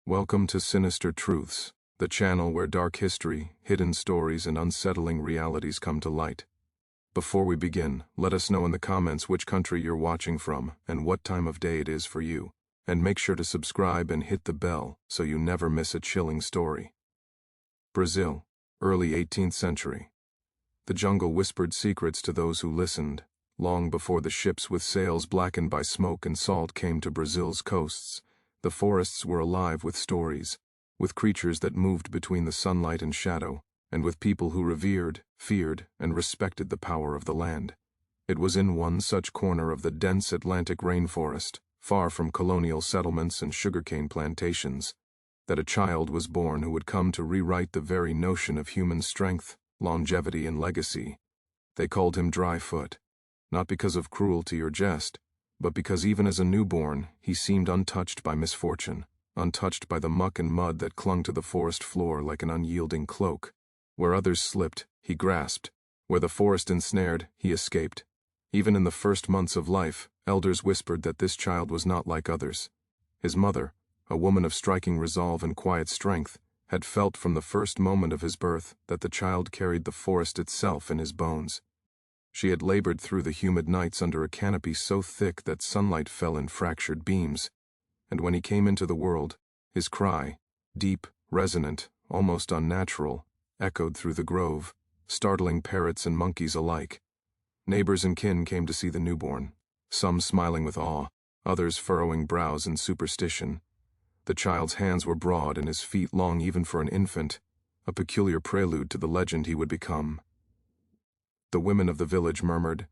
Welcome to Sinister Truths, the channel where dark history, hidden stories, and unsettling realities come to light. Before we begin, let us know in the comments which country you're watching from and what time of day it is for you. And make sure to subscribe and hit the bell so you never miss a chilling story. Brazil, early 18th century. The jungle whispered secrets to those who listened, long before the ships with sails blackened by smoke and salt came to Brazil's coasts. The forests were alive with stories, with creatures that moved between the sunlight and shadow, and with people who revered, feared, and respected the power of the land. It was in one such corner of the dense Atlantic rainforest, far from colonial settlements and sugarcane plantations, that a child was born who would come to rewrite the very notion of human strength, longevity, and legacy. They called him Dryfoot, not because of cruelty or jest, but because even as a newborn, he seemed untouched by misfortune, untouched by the muck and mud that clung to the forest floor like an unyielding cloak. Where others slipped, he grasped. Where the forest ensnared, he escaped. Even in the first months of life, elders whispered that this child was not like others. His mother, a woman of striking resolve and quiet strength, had felt from the first moment of his birth that the child carried the forest itself in his bones. She had labored through the humid nights under a canopy so thick that sunlight fell in fractured beams, and when he came into the world, his cry, deep, resonant, almost unnatural, echoed through the grove, startling parrots and monkeys alike. Neighbors and kin came to see the newborn, some smiling with awe, others furrowing brows in superstition. The child's hands were broad and his feet long even for an infant, a peculiar prelude to the legend he would become. The women of the village murmured,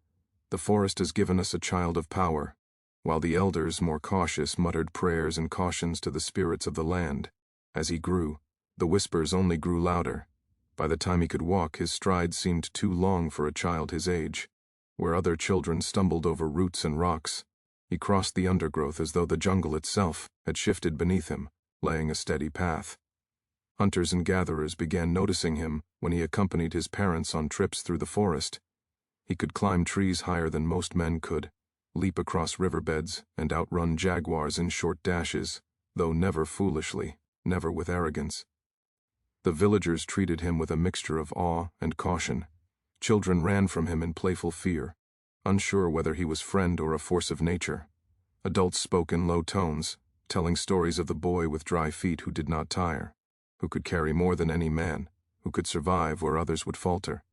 "The forest has given us a child of power," while the elders, more cautious, muttered prayers and cautions to the spirits of the land. As he grew, the whispers only grew louder. By the time he could walk, his stride seemed too long for a child his age. Where other children stumbled over roots and rocks, he crossed the undergrowth as though the jungle itself had shifted beneath him, laying a steady path. Hunters and gatherers began noticing him when he accompanied his parents on trips through the forest. He could climb trees higher than most men could, leap across riverbeds, and outrun jaguars in short dashes, though never foolishly, never with arrogance. The villagers treated him with a mixture of awe and caution. Children ran from him in playful fear, unsure whether he was friend or a force of nature. Adults spoke in low tones, telling stories of the boy with dry feet who did not tire, who could carry more than any man, who could survive where others would falter.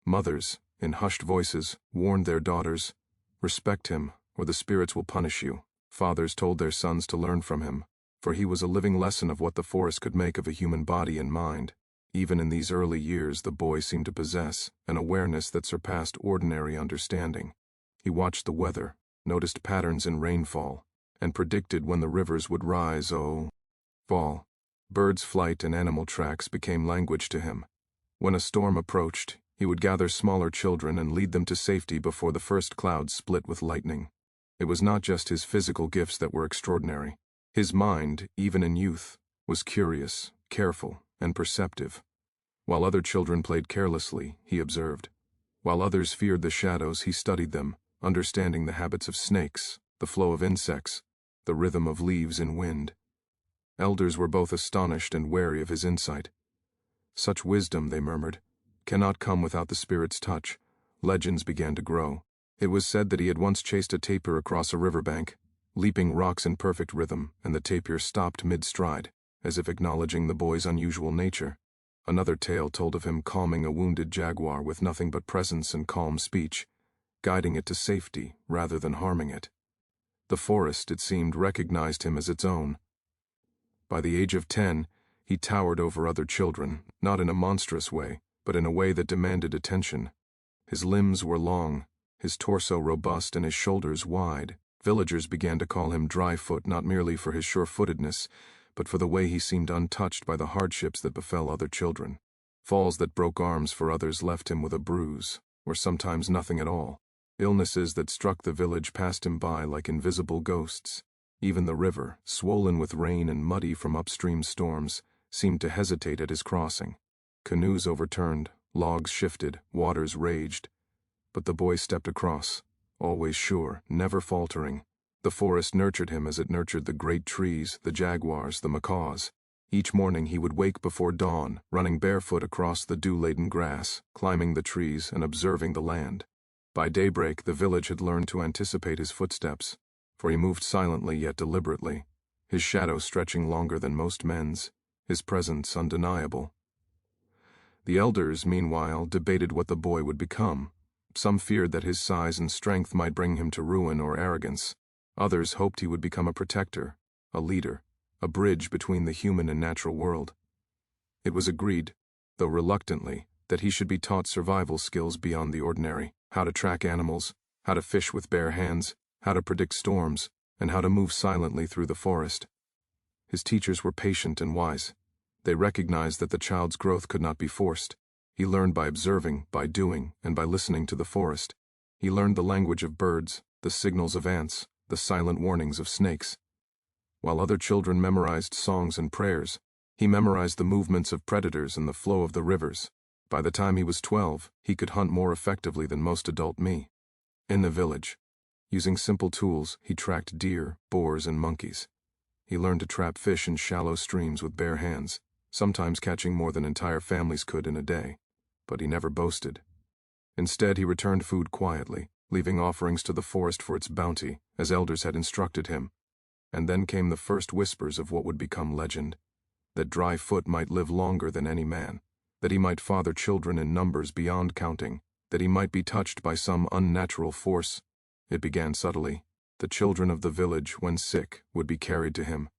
Mothers, in hushed voices, warned their daughters, "Respect him, or the spirits will punish you." Fathers told their sons to learn from him, for he was a living lesson of what the forest could make of a human body and mind. Even in these early years, the boy seemed to possess an awareness that surpassed ordinary understanding. He watched the weather, noticed patterns in rainfall, and predicted when the rivers would rise or fall. Birds' flight and animal tracks became language to him. When a storm approached, he would gather smaller children and lead them to safety before the first clouds split with lightning. It was not just his physical gifts that were extraordinary. His mind, even in youth, was curious, careful, and perceptive. While other children played carelessly, he observed. While others feared the shadows, he studied them, understanding the habits of snakes, the flow of insects, the rhythm of leaves in wind. Elders were both astonished and wary of his insight. "Such wisdom," they murmured, "cannot come without the spirit's touch." Legends began to grow. It was said that he had once chased a tapir across a riverbank, leaping rocks in perfect rhythm, and the tapir stopped mid-stride, as if acknowledging the boy's unusual nature. Another tale told of him calming a wounded jaguar with nothing but presence and calm speech, guiding it to safety rather than harming it. The forest, it seemed, recognized him as its own. By the age of 10, he towered over other children, not in a monstrous way, but in a way that demanded attention. His limbs were long, his torso robust, and his shoulders wide. Villagers began to call him Dryfoot not merely for his sure-footedness, but for the way he seemed untouched by the hardships that befell other children. Falls that broke arms for others left him with a bruise, or sometimes nothing at all. Illnesses that struck the village passed him by like invisible ghosts. Even the river, swollen with rain and muddy from upstream storms, seemed to hesitate at his crossing. Canoes overturned, logs shifted, waters raged. But the boy stepped across, always sure, never faltering. The forest nurtured him as it nurtured the great trees, the jaguars, the macaws. Each morning he would wake before dawn, running barefoot across the dew-laden grass, climbing the trees and observing the land. By daybreak, the village had learned to anticipate his footsteps, for he moved silently yet deliberately, his shadow stretching longer than most men's, his presence undeniable. The elders, meanwhile, debated what the boy would become. Some feared that his size and strength might bring him to ruin or arrogance. Others hoped he would become a protector, a leader, a bridge between the human and natural world. It was agreed, though reluctantly, that he should be taught survival skills beyond the ordinary, how to track animals, how to fish with bare hands, how to predict storms, and how to move silently through the forest. His teachers were patient and wise. They recognized that the child's growth could not be forced. He learned by observing, by doing, and by listening to the forest. He learned the language of birds, the signals of ants, the silent warnings of snakes. While other children memorized songs and prayers, he memorized the movements of predators and the flow of the rivers. By the time he was 12, he could hunt more effectively than most adult me. In the village, using simple tools, he tracked deer, boars, and monkeys. He learned to trap fish in shallow streams with bare hands, sometimes catching more than entire families could in a day. But he never boasted. Instead, he returned food quietly, leaving offerings to the forest for its bounty, as elders had instructed him. And then came the first whispers of what would become legend, that Dry Foot might live longer than any man, that he might father children in numbers beyond counting, that he might be touched by some unnatural force. It began subtly. The children of the village, when sick, would be carried to him.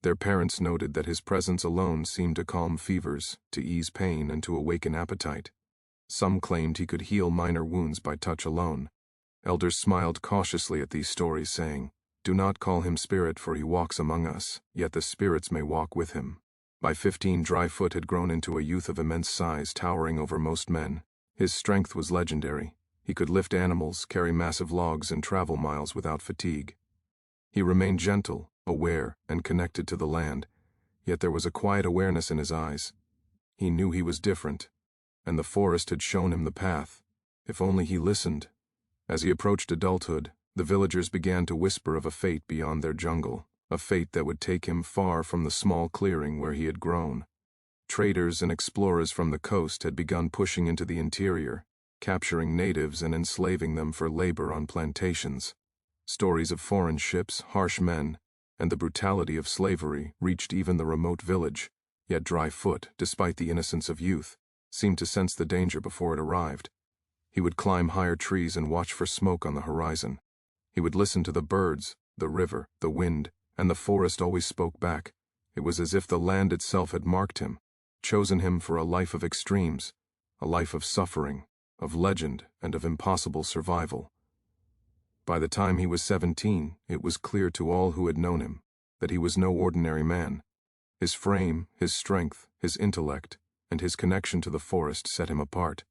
Their parents noted that his presence alone seemed to calm fevers, to ease pain, and to awaken appetite. Some claimed he could heal minor wounds by touch alone. Elders smiled cautiously at these stories, saying, "Do not call him spirit, for he walks among us, yet the spirits may walk with him." By 15, Dry Foot had grown into a youth of immense size, towering over most men. His strength was legendary. He could lift animals, carry massive logs, and travel miles without fatigue. He remained gentle, aware, and connected to the land, yet there was a quiet awareness in his eyes. He knew he was different, and the forest had shown him the path, if only he listened. As he approached adulthood, the villagers began to whisper of a fate beyond their jungle, a fate that would take him far from the small clearing where he had grown. Traders and explorers from the coast had begun pushing into the interior, capturing natives and enslaving them for labor on plantations. Stories of foreign ships, harsh men, and the brutality of slavery reached even the remote village, yet Dry Foot, despite the innocence of youth, seemed to sense the danger before it arrived. He would climb higher trees and watch for smoke on the horizon. He would listen to the birds, the river, the wind, and the forest always spoke back. It was as if the land itself had marked him, chosen him for a life of extremes, a life of suffering, of legend, and of impossible survival. By the time he was 17, it was clear to all who had known him that he was no ordinary man. His frame, his strength, his intellect, and his connection to the forest set him apart.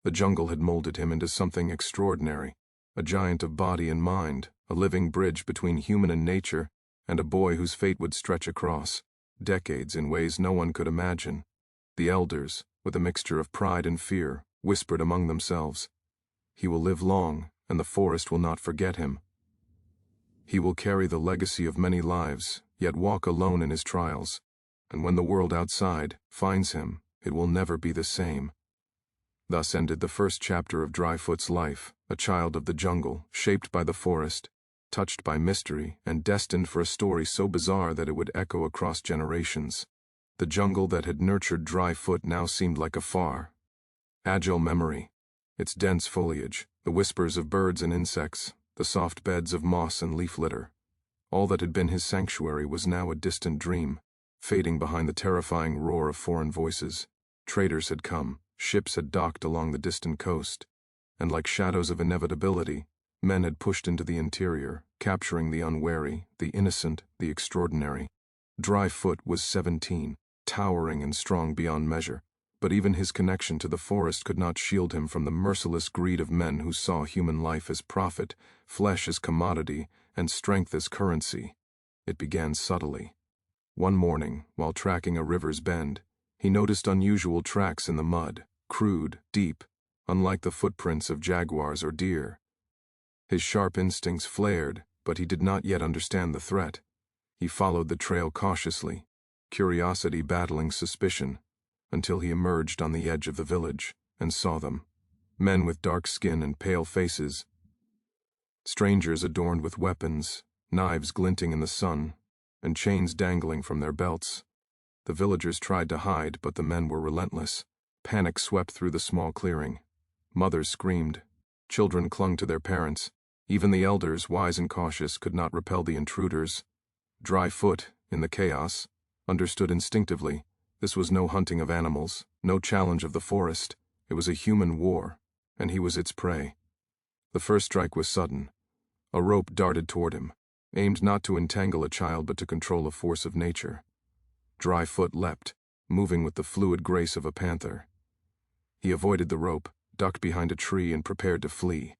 The jungle had molded him into something extraordinary, a giant of body and mind, a living bridge between human and nature, and a boy whose fate would stretch across decades in ways no one could imagine. The elders, with a mixture of pride and fear, whispered among themselves, "He will live long, and the forest will not forget him. He will carry the legacy of many lives, yet walk alone in his trials, and when the world outside finds him, it will never be the same." Thus ended the first chapter of Dry Foot's life, a child of the jungle, shaped by the forest, touched by mystery, and destined for a story so bizarre that it would echo across generations. The jungle that had nurtured Dry Foot now seemed like a far, agile memory. Its dense foliage, the whispers of birds and insects, the soft beds of moss and leaf litter. All that had been his sanctuary was now a distant dream, fading behind the terrifying roar of foreign voices. Traders had come, ships had docked along the distant coast, and like shadows of inevitability, men had pushed into the interior, capturing the unwary, the innocent, the extraordinary. Dry Foot was 17, towering and strong beyond measure, but even his connection to the forest could not shield him from the merciless greed of men who saw human life as profit, flesh as commodity, and strength as currency. It began subtly. One morning, while tracking a river's bend, he noticed unusual tracks in the mud, crude, deep, unlike the footprints of jaguars or deer. His sharp instincts flared, But he did not yet understand the threat. He followed the trail cautiously, curiosity battling suspicion, until he emerged on the edge of the village and saw them. Men with dark skin and pale faces, strangers adorned with weapons, knives glinting in the sun, and chains dangling from their belts. The villagers tried to hide, but the men were relentless. Panic swept through the small clearing. Mothers screamed. Children clung to their parents. Even the elders, wise and cautious, could not repel the intruders. Dry Foot, in the chaos, understood instinctively this was no hunting of animals, no challenge of the forest. It was a human war, and he was its prey. The first strike was sudden. A rope darted toward him, aimed not to entangle a child but to control a force of nature. Dry Foot leapt, moving with the fluid grace of a panther. He avoided the rope, ducked behind a tree, and prepared to flee.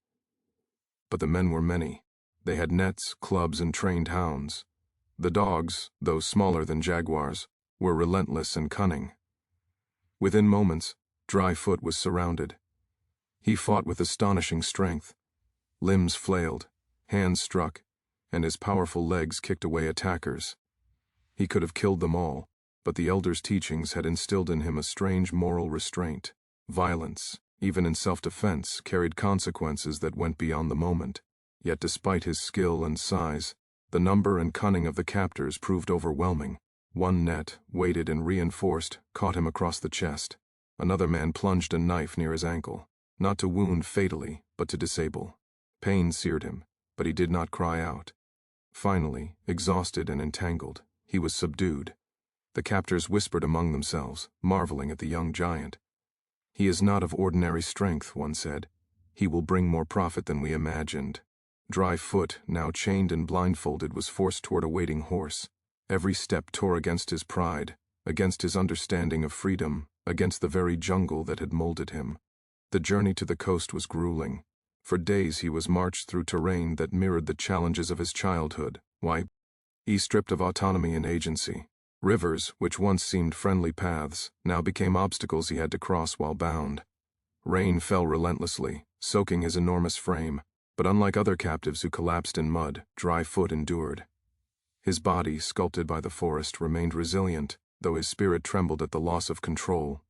But the men were many. They had nets, clubs, and trained hounds. The dogs, though smaller than jaguars, were relentless and cunning. Within moments, Dry Foot was surrounded. He fought with astonishing strength. Limbs flailed, hands struck, and his powerful legs kicked away attackers. He could have killed them all, but the elders' teachings had instilled in him a strange moral restraint. Violence, even in self-defense, carried consequences that went beyond the moment. Yet despite his skill and size, the number and cunning of the captors proved overwhelming. One net, weighted and reinforced, caught him across the chest. Another man plunged a knife near his ankle, not to wound fatally, but to disable. Pain seared him, but he did not cry out. Finally, exhausted and entangled, he was subdued. The captors whispered among themselves, marveling at the young giant. "He is not of ordinary strength," one said. "He will bring more profit than we imagined." Dry Foot, now chained and blindfolded, was forced toward a waiting horse. Every step tore against his pride, against his understanding of freedom, against the very jungle that had molded him. The journey to the coast was grueling. For days he was marched through terrain that mirrored the challenges of his childhood. Why? He stripped of autonomy and agency. Rivers, which once seemed friendly paths, now became obstacles he had to cross while bound. Rain fell relentlessly, soaking his enormous frame, but unlike other captives who collapsed in mud, Dry Foot endured. His body, sculpted by the forest, remained resilient, though his spirit trembled at the loss of control.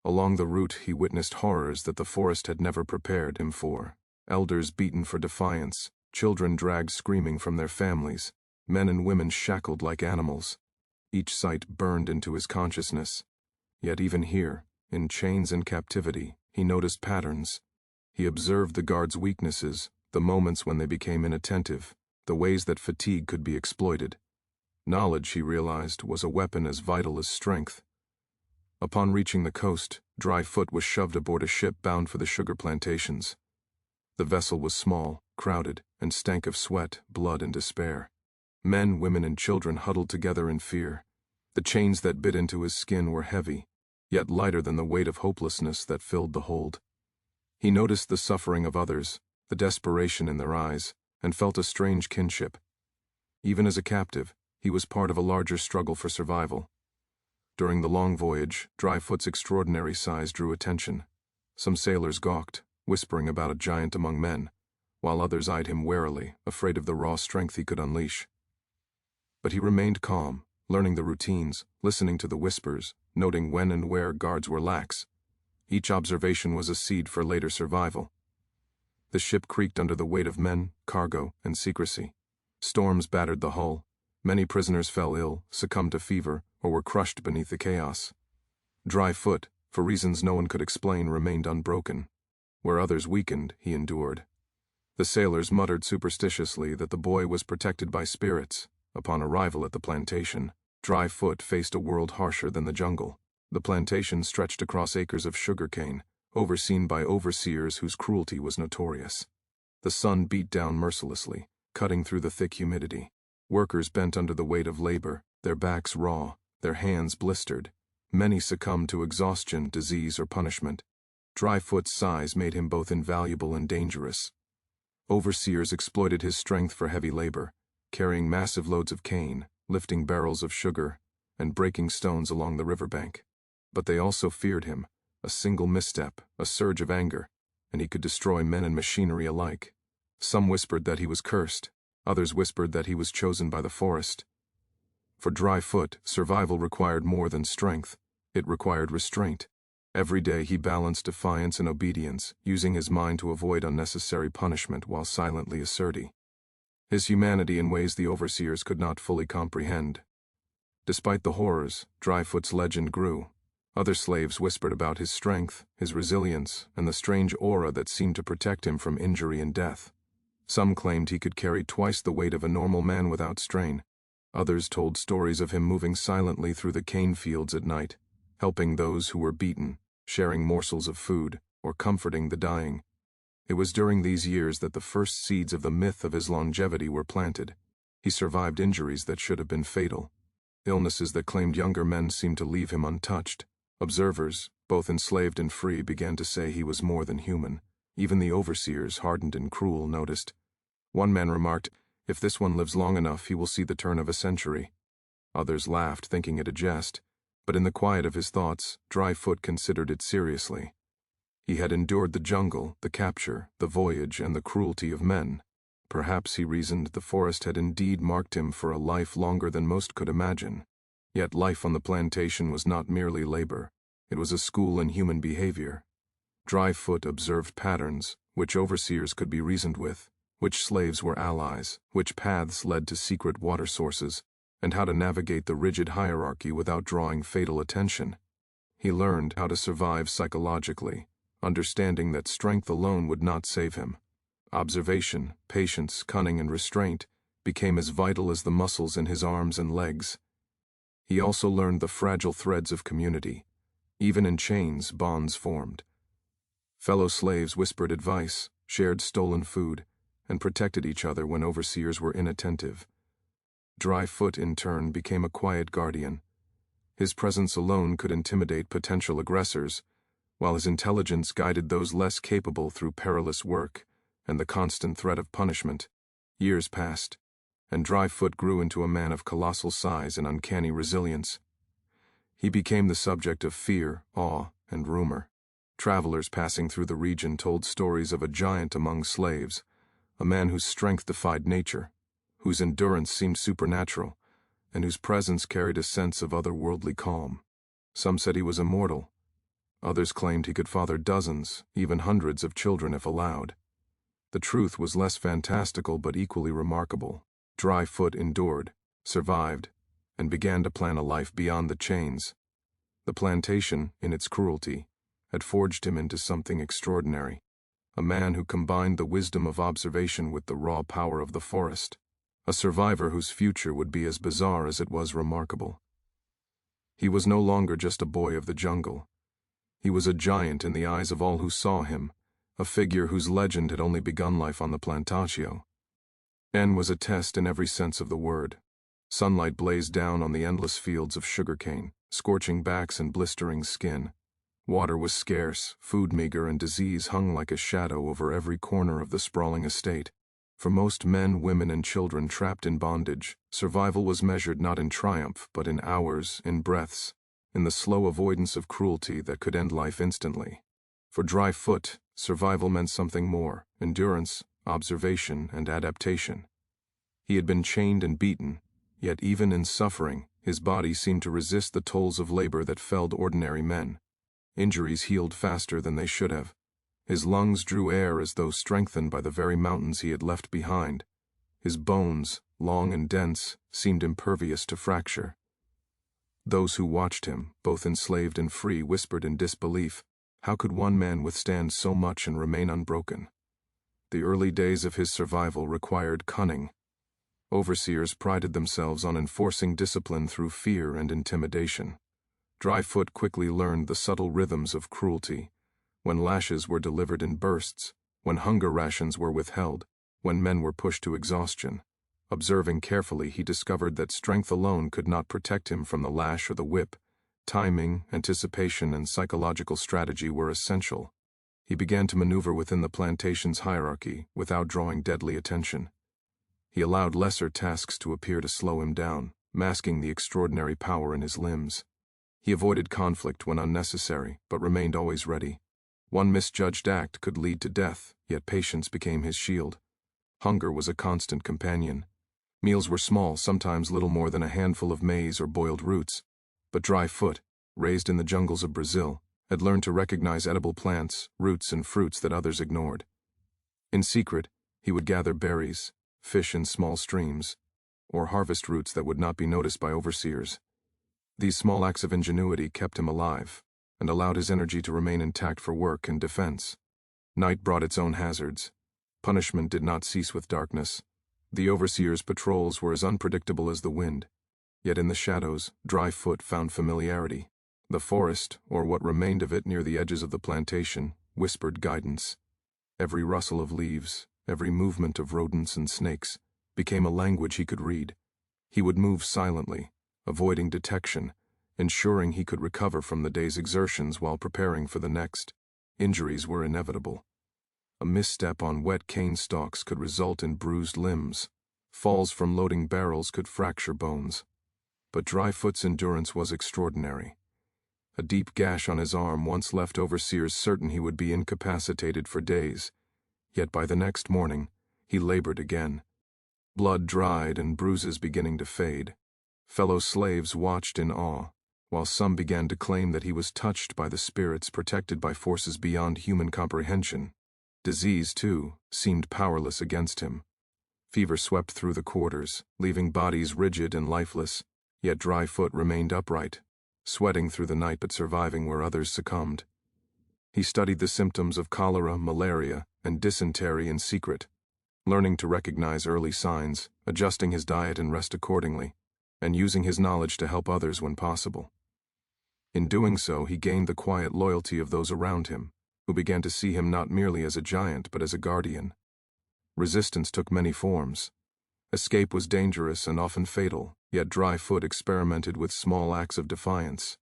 Along the route he witnessed horrors that the forest had never prepared him for. Elders beaten for defiance, children dragged screaming from their families, men and women shackled like animals. Each sight burned into his consciousness. Yet even here, in chains and captivity, he noticed patterns. He observed the guards' weaknesses, the moments when they became inattentive, the ways that fatigue could be exploited. Knowledge, he realized, was a weapon as vital as strength. Upon reaching the coast, Dry Foot was shoved aboard a ship bound for the sugar plantations. The vessel was small, crowded, and stank of sweat, blood, and despair. Men, women, and children huddled together in fear. The chains that bit into his skin were heavy, yet lighter than the weight of hopelessness that filled the hold. He noticed the suffering of others, the desperation in their eyes, and felt a strange kinship. Even as a captive, he was part of a larger struggle for survival. During the long voyage, Dry Foot's extraordinary size drew attention. Some sailors gawked, whispering about a giant among men, while others eyed him warily, afraid of the raw strength he could unleash. But he remained calm, learning the routines, listening to the whispers, noting when and where guards were lax. Each observation was a seed for later survival. The ship creaked under the weight of men, cargo, and secrecy. Storms battered the hull. Many prisoners fell ill, succumbed to fever, or were crushed beneath the chaos. Dry Foot, for reasons no one could explain, remained unbroken. Where others weakened, he endured. The sailors muttered superstitiously that the boy was protected by spirits. Upon arrival at the plantation, Dry Foot faced a world harsher than the jungle. The plantation stretched across acres of sugarcane, overseen by overseers whose cruelty was notorious. The sun beat down mercilessly, cutting through the thick humidity. Workers bent under the weight of labor, their backs raw, their hands blistered. Many succumbed to exhaustion, disease, or punishment. Dry Foot's size made him both invaluable and dangerous. Overseers exploited his strength for heavy labor, carrying massive loads of cane, lifting barrels of sugar, and breaking stones along the riverbank. But they also feared him. A single misstep, a surge of anger, and he could destroy men and machinery alike. Some whispered that he was cursed. Others whispered that he was chosen by the forest. For Dryfoot, survival required more than strength. It required restraint. Every day he balanced defiance and obedience, using his mind to avoid unnecessary punishment while silently asserting his humanity in ways the overseers could not fully comprehend. Despite the horrors, Dryfoot's legend grew. Other slaves whispered about his strength, his resilience, and the strange aura that seemed to protect him from injury and death. Some claimed he could carry twice the weight of a normal man without strain. Others told stories of him moving silently through the cane fields at night, helping those who were beaten, sharing morsels of food, or comforting the dying. It was during these years that the first seeds of the myth of his longevity were planted. He survived injuries that should have been fatal. Illnesses that claimed younger men seemed to leave him untouched. Observers, both enslaved and free, began to say he was more than human. Even the overseers, hardened and cruel, noticed. One man remarked, "If this one lives long enough, he will see the turn of a century." Others laughed, thinking it a jest, but in the quiet of his thoughts, Dryfoot considered it seriously. He had endured the jungle, the capture, the voyage, and the cruelty of men. Perhaps, he reasoned, the forest had indeed marked him for a life longer than most could imagine. Yet life on the plantation was not merely labor. It was a school in human behavior. Dryfoot observed patterns, which overseers could be reasoned with, which slaves were allies, which paths led to secret water sources, and how to navigate the rigid hierarchy without drawing fatal attention. He learned how to survive psychologically, understanding that strength alone would not save him. Observation, patience, cunning, and restraint became as vital as the muscles in his arms and legs. He also learned the fragile threads of community. Even in chains, bonds formed. Fellow slaves whispered advice, shared stolen food, and protected each other when overseers were inattentive. Dryfoot, in turn, became a quiet guardian. His presence alone could intimidate potential aggressors, while his intelligence guided those less capable through perilous work and the constant threat of punishment. Years passed, and Dryfoot grew into a man of colossal size and uncanny resilience. He became the subject of fear, awe, and rumor. Travelers passing through the region told stories of a giant among slaves, a man whose strength defied nature, whose endurance seemed supernatural, and whose presence carried a sense of otherworldly calm. Some said he was immortal. Others claimed he could father dozens, even hundreds of children if allowed. The truth was less fantastical but equally remarkable. Dryfoot endured, survived, and began to plan a life beyond the chains. The plantation, in its cruelty, had forged him into something extraordinary, a man who combined the wisdom of observation with the raw power of the forest, a survivor whose future would be as bizarre as it was remarkable. He was no longer just a boy of the jungle. He was a giant in the eyes of all who saw him, a figure whose legend had only begun life on the plantatio. N was a test in every sense of the word. Sunlight blazed down on the endless fields of sugarcane, scorching backs and blistering skin. Water was scarce, food meager, and disease hung like a shadow over every corner of the sprawling estate. For most men, women, and children trapped in bondage, survival was measured not in triumph, but in hours, in breaths, in the slow avoidance of cruelty that could end life instantly. For Dryfoot, survival meant something more: endurance, observation, and adaptation. He had been chained and beaten, yet even in suffering, his body seemed to resist the tolls of labor that felled ordinary men. Injuries healed faster than they should have. His lungs drew air as though strengthened by the very mountains he had left behind. His bones, long and dense, seemed impervious to fracture. Those who watched him, both enslaved and free, whispered in disbelief. How could one man withstand so much and remain unbroken? The early days of his survival required cunning. Overseers prided themselves on enforcing discipline through fear and intimidation. Dryfoot quickly learned the subtle rhythms of cruelty, when lashes were delivered in bursts, when hunger rations were withheld, when men were pushed to exhaustion. Observing carefully, he discovered that strength alone could not protect him from the lash or the whip. Timing, anticipation, and psychological strategy were essential. He began to maneuver within the plantation's hierarchy without drawing deadly attention. He allowed lesser tasks to appear to slow him down, masking the extraordinary power in his limbs. He avoided conflict when unnecessary, but remained always ready. One misjudged act could lead to death, yet patience became his shield. Hunger was a constant companion. Meals were small, sometimes little more than a handful of maize or boiled roots. But Dryfoot, raised in the jungles of Brazil, had learned to recognize edible plants, roots, and fruits that others ignored. In secret, he would gather berries, fish in small streams, or harvest roots that would not be noticed by overseers. These small acts of ingenuity kept him alive, and allowed his energy to remain intact for work and defense. Night brought its own hazards. Punishment did not cease with darkness. The overseers' patrols were as unpredictable as the wind. Yet in the shadows, Dryfoot found familiarity. The forest, or what remained of it near the edges of the plantation, whispered guidance. Every rustle of leaves, every movement of rodents and snakes, became a language he could read. He would move silently, avoiding detection, ensuring he could recover from the day's exertions while preparing for the next. Injuries were inevitable. A misstep on wet cane stalks could result in bruised limbs. Falls from loading barrels could fracture bones. But Dryfoot's endurance was extraordinary. A deep gash on his arm once left overseers certain he would be incapacitated for days. Yet by the next morning, he labored again. Blood dried and bruises beginning to fade. Fellow slaves watched in awe, while some began to claim that he was touched by the spirits protected by forces beyond human comprehension. Disease, too, seemed powerless against him. Fever swept through the quarters, leaving bodies rigid and lifeless, yet Dryfoot remained upright, sweating through the night but surviving where others succumbed. He studied the symptoms of cholera, malaria, and dysentery in secret, learning to recognize early signs, adjusting his diet and rest accordingly, and using his knowledge to help others when possible. In doing so, he gained the quiet loyalty of those around him, who began to see him not merely as a giant but as a guardian. Resistance took many forms. Escape was dangerous and often fatal, yet Dryfoot experimented with small acts of defiance.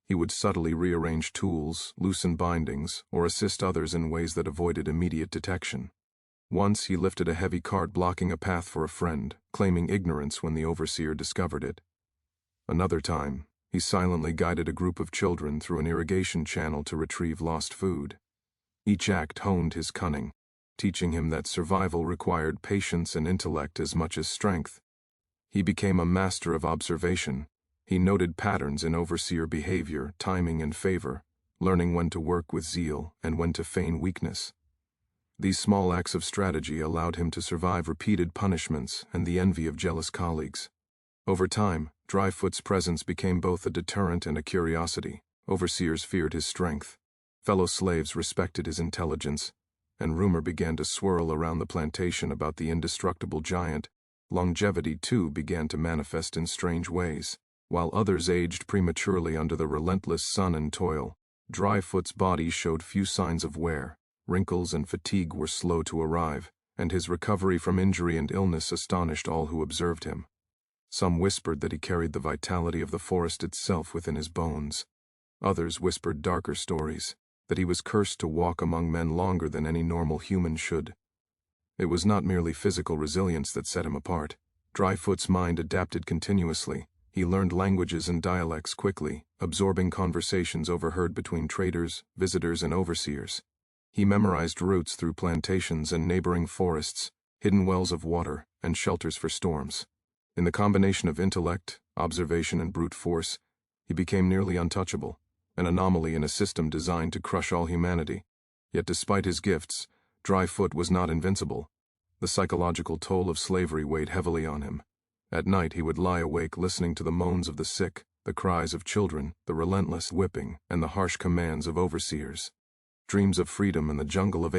He would subtly rearrange tools, loosen bindings, or assist others in ways that avoided immediate detection. Once he lifted a heavy cart blocking a path for a friend, claiming ignorance when the overseer discovered it. Another time, he silently guided a group of children through an irrigation channel to retrieve lost food. Each act honed his cunning, teaching him that survival required patience and intellect as much as strength. He became a master of observation. He noted patterns in overseer behavior, timing, and favor, learning when to work with zeal and when to feign weakness. These small acts of strategy allowed him to survive repeated punishments and the envy of jealous colleagues. Over time, Dryfoot's presence became both a deterrent and a curiosity. Overseers feared his strength. Fellow slaves respected his intelligence, and rumor began to swirl around the plantation about the indestructible giant. Longevity, too, began to manifest in strange ways. While others aged prematurely under the relentless sun and toil, Dryfoot's body showed few signs of wear. Wrinkles and fatigue were slow to arrive, and his recovery from injury and illness astonished all who observed him. Some whispered that he carried the vitality of the forest itself within his bones. Others whispered darker stories, that he was cursed to walk among men longer than any normal human should. It was not merely physical resilience that set him apart. Dryfoot's mind adapted continuously. He learned languages and dialects quickly, absorbing conversations overheard between traders, visitors, and overseers. He memorized routes through plantations and neighboring forests, hidden wells of water, and shelters for storms. In the combination of intellect, observation, and brute force, he became nearly untouchable, an anomaly in a system designed to crush all humanity. Yet despite his gifts, Dryfoot was not invincible. The psychological toll of slavery weighed heavily on him. At night he would lie awake listening to the moans of the sick, the cries of children, the relentless whipping, and the harsh commands of overseers. Dreams of freedom in the jungle of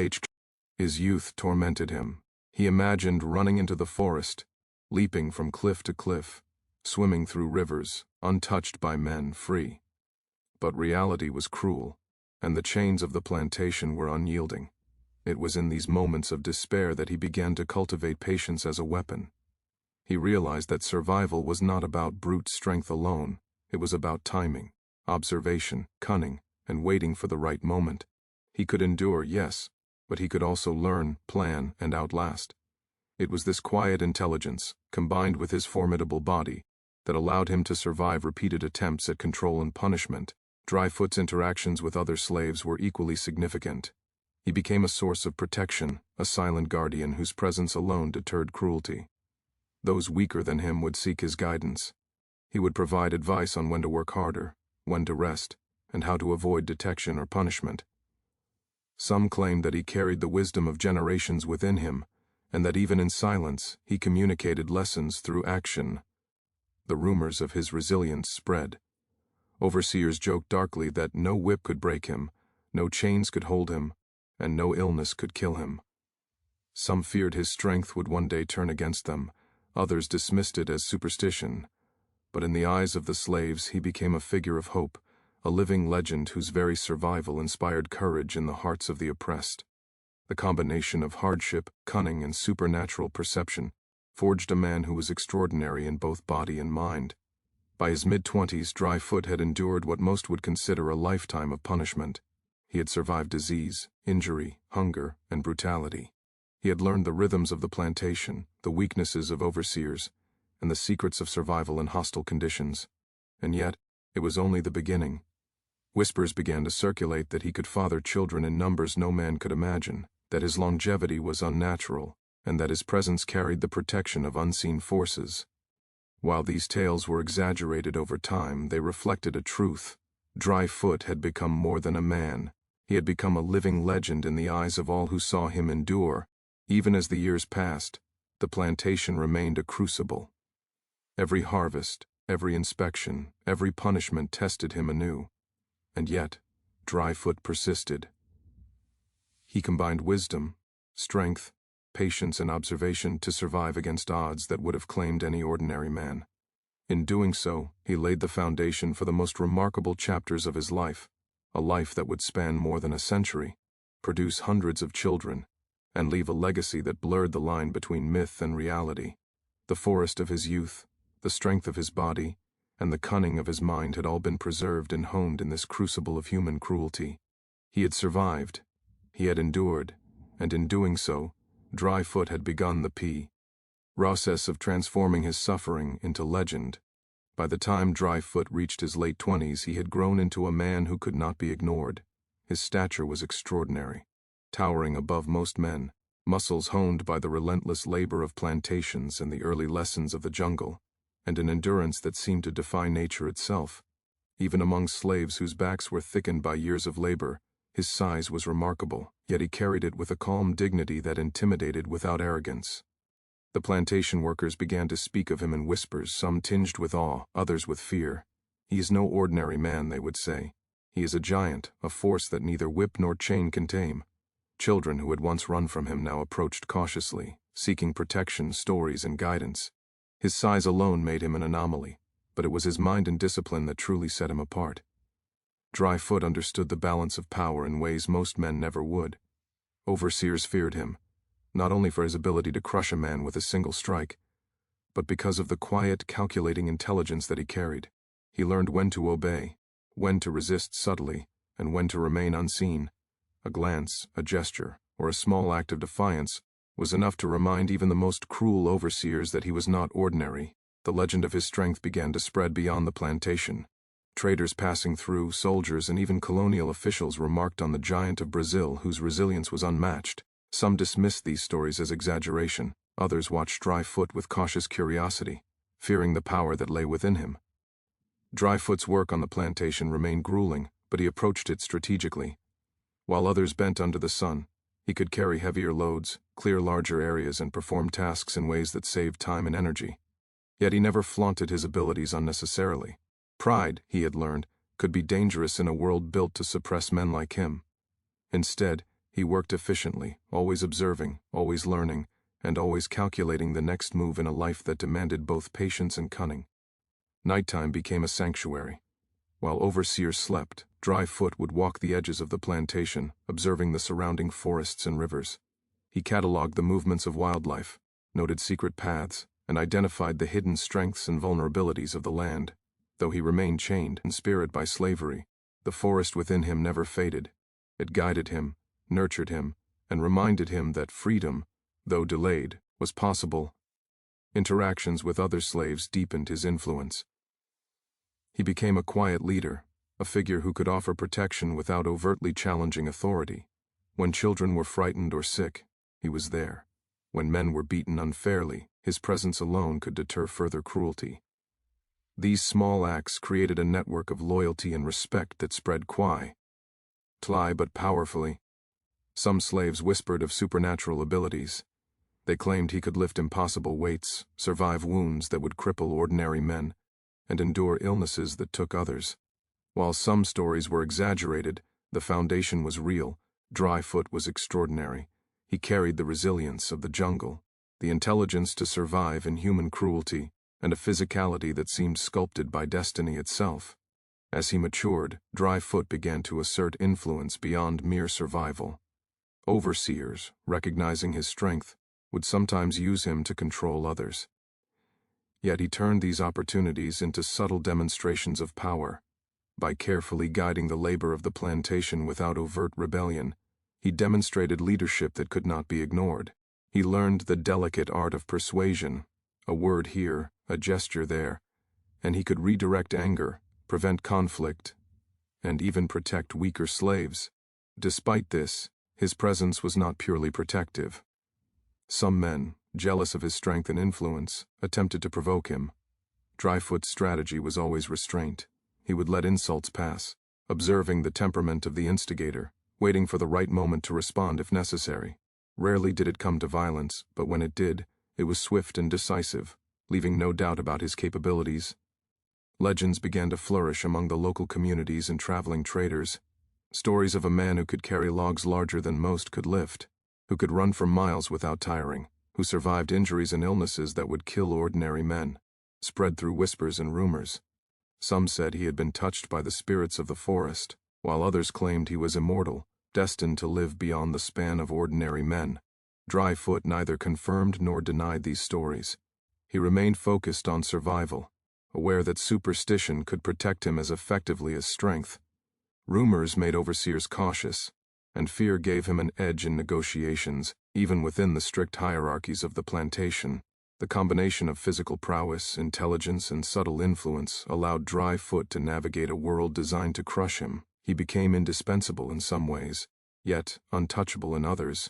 his youth tormented him. He imagined running into the forest, leaping from cliff to cliff, swimming through rivers, untouched by men, free. But reality was cruel, and the chains of the plantation were unyielding. It was in these moments of despair that he began to cultivate patience as a weapon. He realized that survival was not about brute strength alone. It was about timing, observation, cunning, and waiting for the right moment. He could endure, yes, but he could also learn, plan, and outlast. It was this quiet intelligence, combined with his formidable body, that allowed him to survive repeated attempts at control and punishment. Dryfoot's interactions with other slaves were equally significant. He became a source of protection, a silent guardian whose presence alone deterred cruelty. Those weaker than him would seek his guidance. He would provide advice on when to work harder, when to rest, and how to avoid detection or punishment. Some claimed that he carried the wisdom of generations within him, and that even in silence he communicated lessons through action. The rumors of his resilience spread. Overseers joked darkly that no whip could break him, no chains could hold him, and no illness could kill him. Some feared his strength would one day turn against them, others dismissed it as superstition. But in the eyes of the slaves he became a figure of hope, a living legend whose very survival inspired courage in the hearts of the oppressed. The combination of hardship, cunning, and supernatural perception forged a man who was extraordinary in both body and mind. By his mid-20s, Dry Foot had endured what most would consider a lifetime of punishment. He had survived disease, injury, hunger, and brutality. He had learned the rhythms of the plantation, the weaknesses of overseers, and the secrets of survival in hostile conditions. And yet, it was only the beginning. Whispers began to circulate that he could father children in numbers no man could imagine, that his longevity was unnatural, and that his presence carried the protection of unseen forces. While these tales were exaggerated over time, they reflected a truth. Dry Foot had become more than a man. He had become a living legend in the eyes of all who saw him endure. Even as the years passed, the plantation remained a crucible. Every harvest, every inspection, every punishment tested him anew. And yet, Dry Foot persisted. He combined wisdom, strength, patience, and observation to survive against odds that would have claimed any ordinary man. In doing so, he laid the foundation for the most remarkable chapters of his life, a life that would span more than a century, produce hundreds of children, and leave a legacy that blurred the line between myth and reality. The forest of his youth, the strength of his body, and the cunning of his mind had all been preserved and honed in this crucible of human cruelty. He had survived, he had endured, and in doing so, Dry Foot had begun the process of transforming his suffering into legend. By the time Dry Foot reached his late 20s, he had grown into a man who could not be ignored. His stature was extraordinary, towering above most men, muscles honed by the relentless labor of plantations and the early lessons of the jungle, and an endurance that seemed to defy nature itself. Even among slaves whose backs were thickened by years of labor, his size was remarkable, yet he carried it with a calm dignity that intimidated without arrogance. The plantation workers began to speak of him in whispers, some tinged with awe, others with fear. "He is no ordinary man," they would say. "He is a giant, a force that neither whip nor chain can tame." Children who had once run from him now approached cautiously, seeking protection, stories, and guidance. His size alone made him an anomaly, but it was his mind and discipline that truly set him apart. Dry Foot understood the balance of power in ways most men never would. Overseers feared him, not only for his ability to crush a man with a single strike, but because of the quiet, calculating intelligence that he carried. He learned when to obey, when to resist subtly, and when to remain unseen. A glance, a gesture, or a small act of defiance was enough to remind even the most cruel overseers that he was not ordinary. The legend of his strength began to spread beyond the plantation. Traders passing through, soldiers, and even colonial officials remarked on the giant of Brazil whose resilience was unmatched. Some dismissed these stories as exaggeration, others watched Dry Foot with cautious curiosity, fearing the power that lay within him. Dry Foot's work on the plantation remained grueling, but he approached it strategically. While others bent under the sun, he could carry heavier loads, clear larger areas, and perform tasks in ways that saved time and energy. Yet he never flaunted his abilities unnecessarily. Pride, he had learned, could be dangerous in a world built to suppress men like him. Instead, he worked efficiently, always observing, always learning, and always calculating the next move in a life that demanded both patience and cunning. Nighttime became a sanctuary. While overseers slept, Dry Foot would walk the edges of the plantation, observing the surrounding forests and rivers. He cataloged the movements of wildlife, noted secret paths, and identified the hidden strengths and vulnerabilities of the land. Though he remained chained in spirit by slavery, the forest within him never faded. It guided him, nurtured him, and reminded him that freedom, though delayed, was possible. Interactions with other slaves deepened his influence. He became a quiet leader, a figure who could offer protection without overtly challenging authority. When children were frightened or sick, he was there. When men were beaten unfairly, his presence alone could deter further cruelty. These small acts created a network of loyalty and respect that spread quietly but powerfully. Some slaves whispered of supernatural abilities. They claimed he could lift impossible weights, survive wounds that would cripple ordinary men, and endure illnesses that took others. While some stories were exaggerated, the foundation was real. Dryfoot was extraordinary. He carried the resilience of the jungle, the intelligence to survive in human cruelty, and a physicality that seemed sculpted by destiny itself. As he matured, Dryfoot began to assert influence beyond mere survival. Overseers, recognizing his strength, would sometimes use him to control others. Yet he turned these opportunities into subtle demonstrations of power. By carefully guiding the labor of the plantation without overt rebellion, he demonstrated leadership that could not be ignored. He learned the delicate art of persuasion, a word here, a gesture there, and he could redirect anger, prevent conflict, and even protect weaker slaves. Despite this, his presence was not purely protective. Some men, jealous of his strength and influence, attempted to provoke him. Dryfoot's strategy was always restraint. He would let insults pass, observing the temperament of the instigator, waiting for the right moment to respond if necessary. Rarely did it come to violence, but when it did, it was swift and decisive, leaving no doubt about his capabilities. Legends began to flourish among the local communities and traveling traders. Stories of a man who could carry logs larger than most could lift, who could run for miles without tiring, who survived injuries and illnesses that would kill ordinary men, spread through whispers and rumors. Some said he had been touched by the spirits of the forest, while others claimed he was immortal, destined to live beyond the span of ordinary men. Dryfoot neither confirmed nor denied these stories. He remained focused on survival, aware that superstition could protect him as effectively as strength. Rumors made overseers cautious, and fear gave him an edge in negotiations, even within the strict hierarchies of the plantation. The combination of physical prowess, intelligence, and subtle influence allowed Dryfoot to navigate a world designed to crush him. He became indispensable in some ways, yet untouchable in others.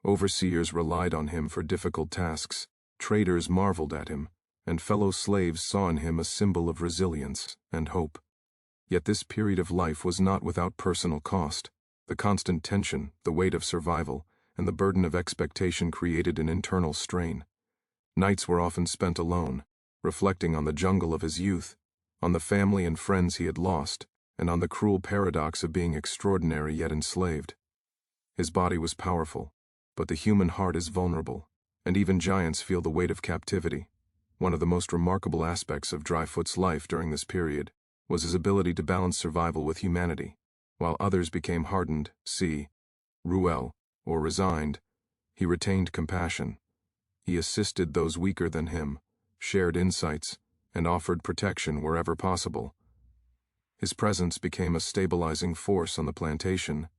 Overseers relied on him for difficult tasks, traders marveled at him, and fellow slaves saw in him a symbol of resilience and hope. Yet this period of life was not without personal cost. The constant tension, the weight of survival, and the burden of expectation created an internal strain. Nights were often spent alone, reflecting on the jungle of his youth, on the family and friends he had lost, and on the cruel paradox of being extraordinary yet enslaved. His body was powerful, but the human heart is vulnerable, and even giants feel the weight of captivity. One of the most remarkable aspects of Dryfoot's life during this period was his ability to balance survival with humanity. While others became hardened, Ruel, or resigned, he retained compassion. He assisted those weaker than him, shared insights, and offered protection wherever possible. His presence became a stabilizing force on the plantation.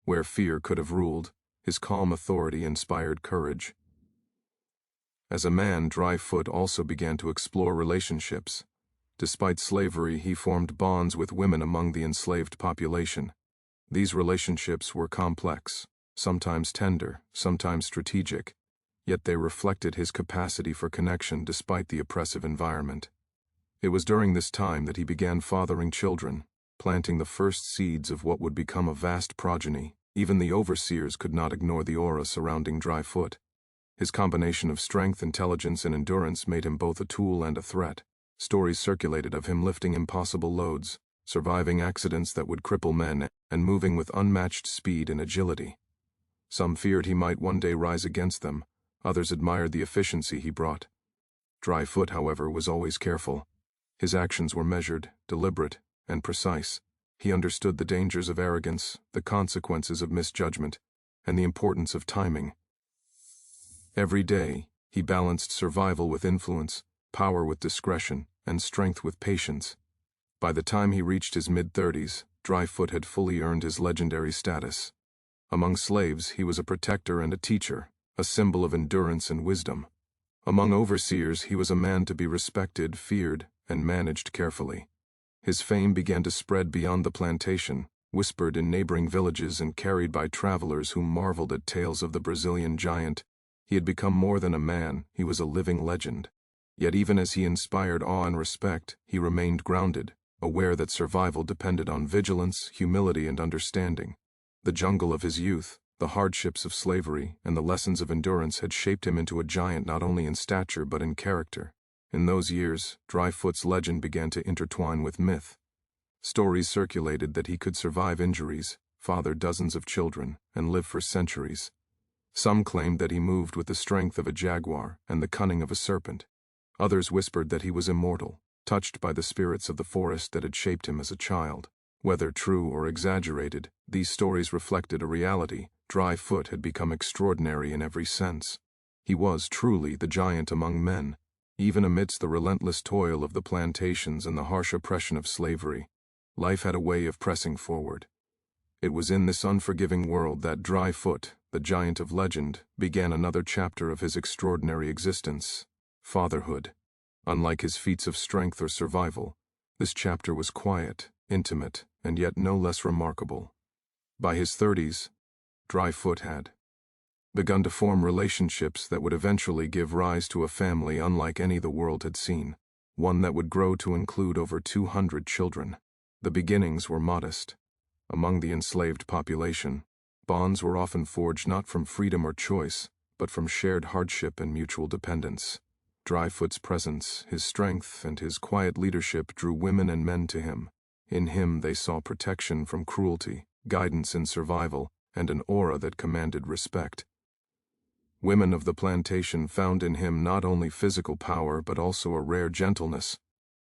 Where fear could have ruled, his calm authority inspired courage. As a man, Dryfoot also began to explore relationships. Despite slavery, he formed bonds with women among the enslaved population. These relationships were complex, sometimes tender, sometimes strategic, yet they reflected his capacity for connection despite the oppressive environment. It was during this time that he began fathering children, planting the first seeds of what would become a vast progeny. Even the overseers could not ignore the aura surrounding Dryfoot. His combination of strength, intelligence, and endurance made him both a tool and a threat. Stories circulated of him lifting impossible loads, surviving accidents that would cripple men, and moving with unmatched speed and agility. Some feared he might one day rise against them. Others admired the efficiency he brought. Dryfoot, however, was always careful. His actions were measured, deliberate, and precise. He understood the dangers of arrogance, the consequences of misjudgment, and the importance of timing. Every day, he balanced survival with influence, power with discretion, and strength with patience. By the time he reached his mid-30s, Dryfoot had fully earned his legendary status. Among slaves, he was a protector and a teacher, a symbol of endurance and wisdom. Among overseers, he was a man to be respected, feared, and managed carefully. His fame began to spread beyond the plantation, whispered in neighboring villages and carried by travelers who marveled at tales of the Brazilian giant. He had become more than a man, he was a living legend. Yet even as he inspired awe and respect, he remained grounded, aware that survival depended on vigilance, humility, and understanding. The jungle of his youth, the hardships of slavery, and the lessons of endurance had shaped him into a giant not only in stature but in character. In those years, Dryfoot's legend began to intertwine with myth. Stories circulated that he could survive injuries, father dozens of children, and live for centuries. Some claimed that he moved with the strength of a jaguar and the cunning of a serpent. Others whispered that he was immortal, touched by the spirits of the forest that had shaped him as a child. Whether true or exaggerated, these stories reflected a reality. Dryfoot had become extraordinary in every sense. He was truly the giant among men, even amidst the relentless toil of the plantations and the harsh oppression of slavery. Life had a way of pressing forward. It was in this unforgiving world that Dryfoot, the giant of legend, began another chapter of his extraordinary existence: fatherhood. Unlike his feats of strength or survival, this chapter was quiet, intimate, and yet no less remarkable. By his 30s, Dryfoot had begun to form relationships that would eventually give rise to a family unlike any the world had seen, one that would grow to include over 200 children. The beginnings were modest. Among the enslaved population, bonds were often forged not from freedom or choice, but from shared hardship and mutual dependence. Dryfoot's presence, his strength, and his quiet leadership drew women and men to him. In him they saw protection from cruelty, guidance in survival, and an aura that commanded respect. Women of the plantation found in him not only physical power but also a rare gentleness,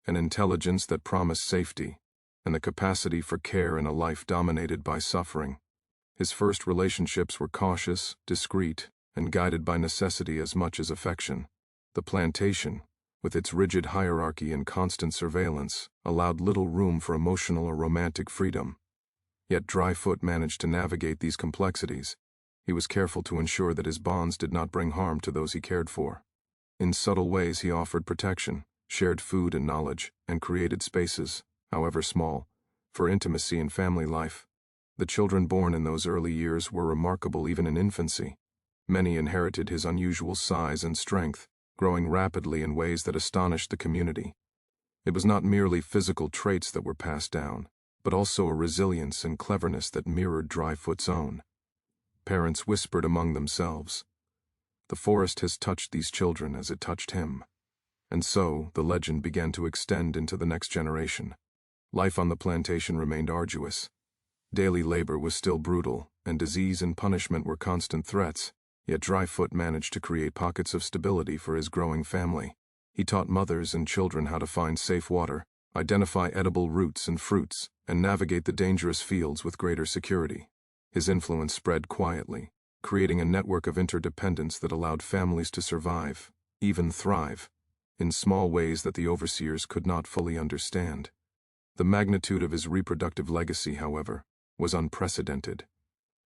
an intelligence that promised safety, and the capacity for care in a life dominated by suffering. His first relationships were cautious, discreet, and guided by necessity as much as affection. The plantation, with its rigid hierarchy and constant surveillance, allowed little room for emotional or romantic freedom. Yet Dryfoot managed to navigate these complexities. He was careful to ensure that his bonds did not bring harm to those he cared for. In subtle ways he offered protection, shared food and knowledge, and created spaces, however small, for intimacy and family life. The children born in those early years were remarkable even in infancy. Many inherited his unusual size and strength, growing rapidly in ways that astonished the community. It was not merely physical traits that were passed down, but also a resilience and cleverness that mirrored Dryfoot's own. Parents whispered among themselves, "The forest has touched these children as it touched him." And so, the legend began to extend into the next generation. Life on the plantation remained arduous. Daily labor was still brutal, and disease and punishment were constant threats, yet Dryfoot managed to create pockets of stability for his growing family. He taught mothers and children how to find safe water, identify edible roots and fruits, and navigate the dangerous fields with greater security. His influence spread quietly, creating a network of interdependence that allowed families to survive, even thrive, in small ways that the overseers could not fully understand. The magnitude of his reproductive legacy, however, was unprecedented.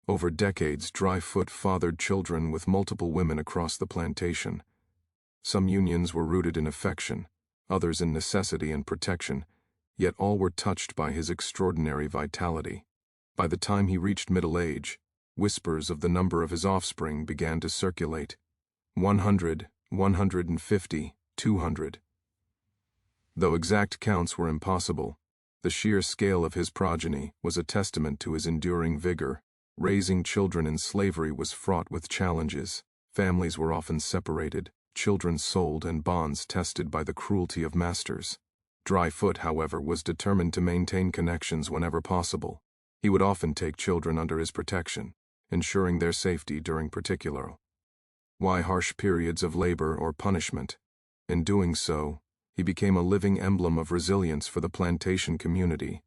Over decades, Dryfoot fathered children with multiple women across the plantation. Some unions were rooted in affection, others in necessity and protection, yet all were touched by his extraordinary vitality. By the time he reached middle age, whispers of the number of his offspring began to circulate. 100, 150, 200. Though exact counts were impossible, the sheer scale of his progeny was a testament to his enduring vigor. Raising children in slavery was fraught with challenges. Families were often separated, children sold, and bonds tested by the cruelty of masters. Dryfoot, however, was determined to maintain connections whenever possible. He would often take children under his protection, ensuring their safety during particular harsh periods of labor or punishment. In doing so, he became a living emblem of resilience for the plantation community,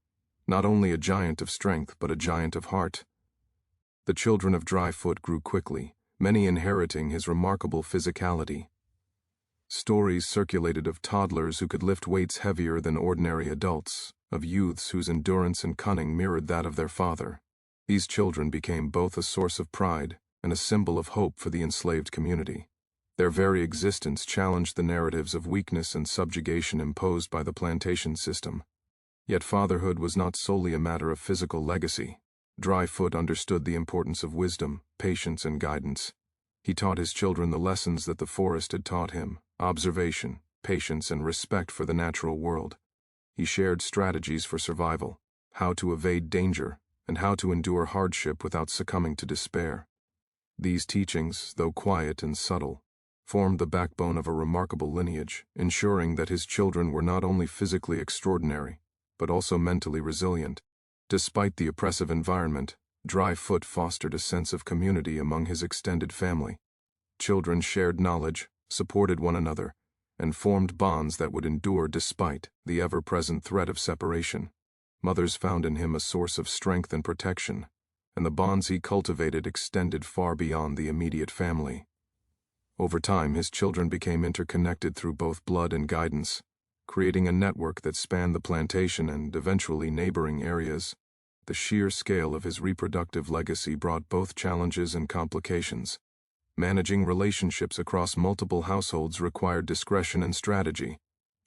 not only a giant of strength but a giant of heart. The children of Dryfoot grew quickly, many inheriting his remarkable physicality. Stories circulated of toddlers who could lift weights heavier than ordinary adults, of youths whose endurance and cunning mirrored that of their father. These children became both a source of pride and a symbol of hope for the enslaved community. Their very existence challenged the narratives of weakness and subjugation imposed by the plantation system. Yet fatherhood was not solely a matter of physical legacy. Dryfoot understood the importance of wisdom, patience, and guidance. He taught his children the lessons that the forest had taught him: observation, patience, and respect for the natural world. He shared strategies for survival, how to evade danger, and how to endure hardship without succumbing to despair. These teachings, though quiet and subtle, formed the backbone of a remarkable lineage, ensuring that his children were not only physically extraordinary, but also mentally resilient. Despite the oppressive environment, Dryfoot fostered a sense of community among his extended family. Children shared knowledge, supported one another, and formed bonds that would endure despite the ever-present threat of separation. Mothers found in him a source of strength and protection, and the bonds he cultivated extended far beyond the immediate family. Over time, his children became interconnected through both blood and guidance, creating a network that spanned the plantation and eventually neighboring areas. The sheer scale of his reproductive legacy brought both challenges and complications. Managing relationships across multiple households required discretion and strategy.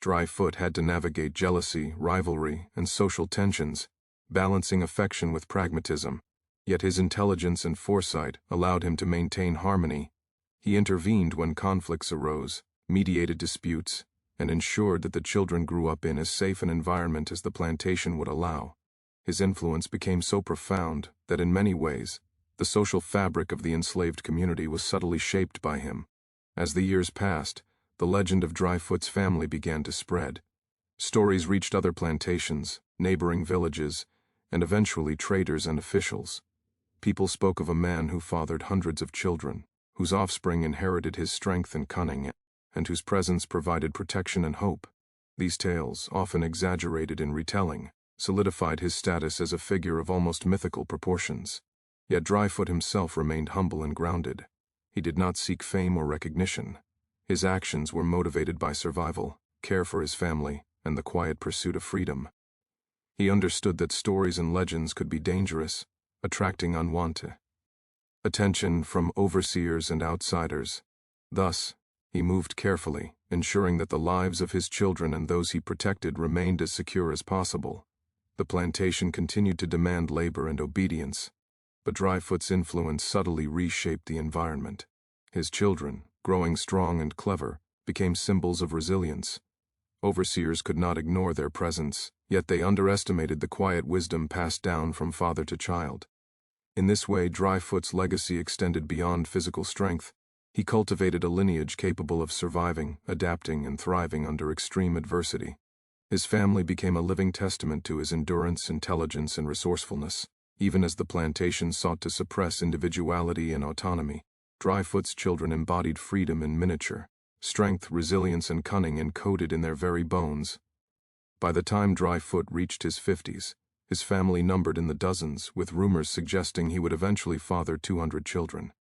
Dryfoot had to navigate jealousy, rivalry, and social tensions, balancing affection with pragmatism. Yet his intelligence and foresight allowed him to maintain harmony. He intervened when conflicts arose, mediated disputes, and ensured that the children grew up in as safe an environment as the plantation would allow. His influence became so profound that in many ways, the social fabric of the enslaved community was subtly shaped by him. As the years passed, the legend of Dryfoot's family began to spread. Stories reached other plantations, neighboring villages, and eventually traders and officials. People spoke of a man who fathered hundreds of children, whose offspring inherited his strength and cunning, and whose presence provided protection and hope. These tales, often exaggerated in retelling, solidified his status as a figure of almost mythical proportions. Yet Dryfoot himself remained humble and grounded. He did not seek fame or recognition. His actions were motivated by survival, care for his family, and the quiet pursuit of freedom. He understood that stories and legends could be dangerous, attracting unwanted attention from overseers and outsiders. Thus, he moved carefully, ensuring that the lives of his children and those he protected remained as secure as possible. The plantation continued to demand labor and obedience, but Dryfoot's influence subtly reshaped the environment. His children, growing strong and clever, became symbols of resilience. Overseers could not ignore their presence, yet they underestimated the quiet wisdom passed down from father to child. In this way, Dryfoot's legacy extended beyond physical strength. He cultivated a lineage capable of surviving, adapting, and thriving under extreme adversity. His family became a living testament to his endurance, intelligence, and resourcefulness. Even as the plantation sought to suppress individuality and autonomy, Dryfoot's children embodied freedom in miniature, strength, resilience, and cunning encoded in their very bones. By the time Dryfoot reached his 50s, his family numbered in the dozens, with rumors suggesting he would eventually father 200 children.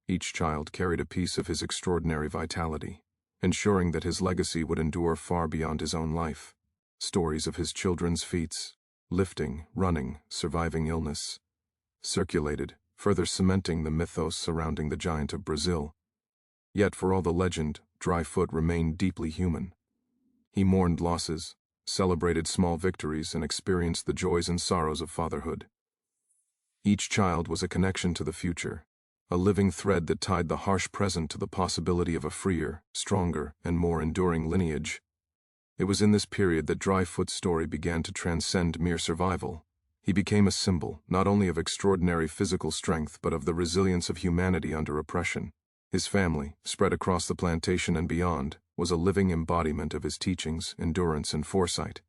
Each child carried a piece of his extraordinary vitality, ensuring that his legacy would endure far beyond his own life. Stories of his children's feats, lifting, running, surviving illness, circulated, further cementing the mythos surrounding the giant of Brazil. Yet for all the legend, Dryfoot remained deeply human. He mourned losses, celebrated small victories, and experienced the joys and sorrows of fatherhood. Each child was a connection to the future, a living thread that tied the harsh present to the possibility of a freer, stronger, and more enduring lineage. It was in this period that Dryfoot's story began to transcend mere survival. He became a symbol, not only of extraordinary physical strength, but of the resilience of humanity under oppression. His family, spread across the plantation and beyond, was a living embodiment of his teachings, endurance, and foresight.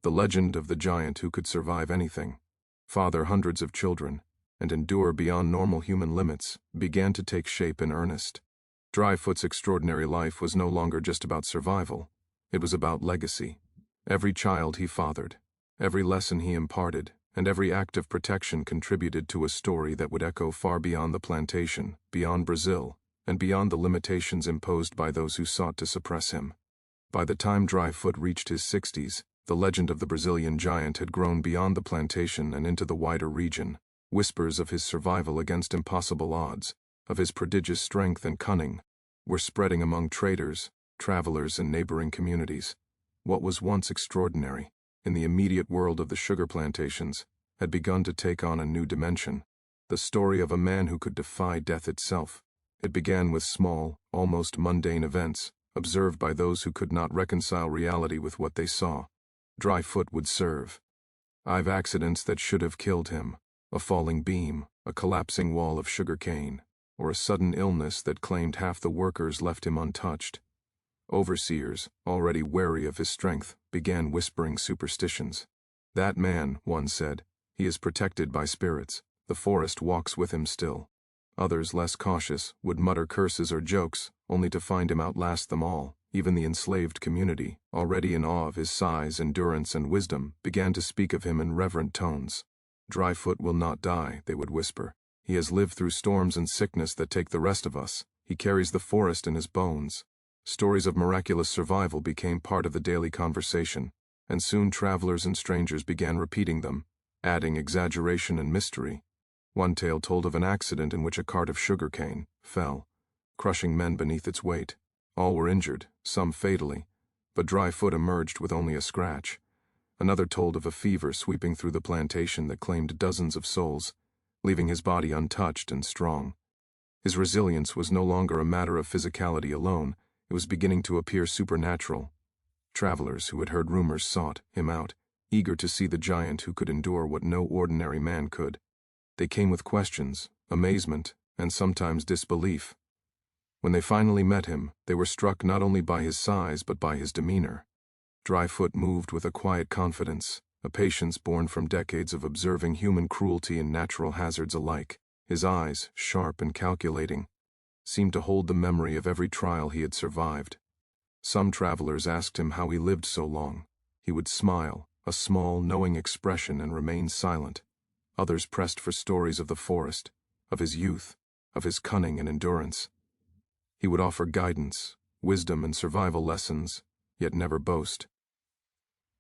The legend of the giant who could survive anything, father hundreds of children, and endure beyond normal human limits, began to take shape in earnest. Dryfoot's extraordinary life was no longer just about survival. It was about legacy. Every child he fathered, every lesson he imparted, and every act of protection contributed to a story that would echo far beyond the plantation, beyond Brazil, and beyond the limitations imposed by those who sought to suppress him. By the time Dryfoot reached his 60s, the legend of the Brazilian giant had grown beyond the plantation and into the wider region. Whispers of his survival against impossible odds, of his prodigious strength and cunning, were spreading among traders, travelers, and neighboring communities. What was once extraordinary, in the immediate world of the sugar plantations, had begun to take on a new dimension. The story of a man who could defy death itself. It began with small, almost mundane events, observed by those who could not reconcile reality with what they saw. Dryfoot would serve. I've accidents that should have killed him. A falling beam, a collapsing wall of sugar cane, or a sudden illness that claimed half the workers left him untouched. Overseers, already wary of his strength, began whispering superstitions. That man, one said, he is protected by spirits. The forest walks with him still. Others, less cautious, would mutter curses or jokes, only to find him outlast them all. Even the enslaved community, already in awe of his size, endurance, and wisdom, began to speak of him in reverent tones. Dryfoot will not die, they would whisper. He has lived through storms and sickness that take the rest of us. He carries the forest in his bones. Stories of miraculous survival became part of the daily conversation, and soon travelers and strangers began repeating them, adding exaggeration and mystery. One tale told of an accident in which a cart of sugarcane fell, crushing men beneath its weight. All were injured, some fatally, but Dryfoot emerged with only a scratch. Another told of a fever sweeping through the plantation that claimed dozens of souls, leaving his body untouched and strong. His resilience was no longer a matter of physicality alone, it was beginning to appear supernatural. Travelers who had heard rumors sought him out, eager to see the giant who could endure what no ordinary man could. They came with questions, amazement, and sometimes disbelief. When they finally met him, they were struck not only by his size but by his demeanor. Dryfoot moved with a quiet confidence, a patience born from decades of observing human cruelty and natural hazards alike. His eyes, sharp and calculating, seemed to hold the memory of every trial he had survived. Some travelers asked him how he lived so long. He would smile, a small, knowing expression, and remain silent. Others pressed for stories of the forest, of his youth, of his cunning and endurance. He would offer guidance, wisdom, and survival lessons, yet never boast.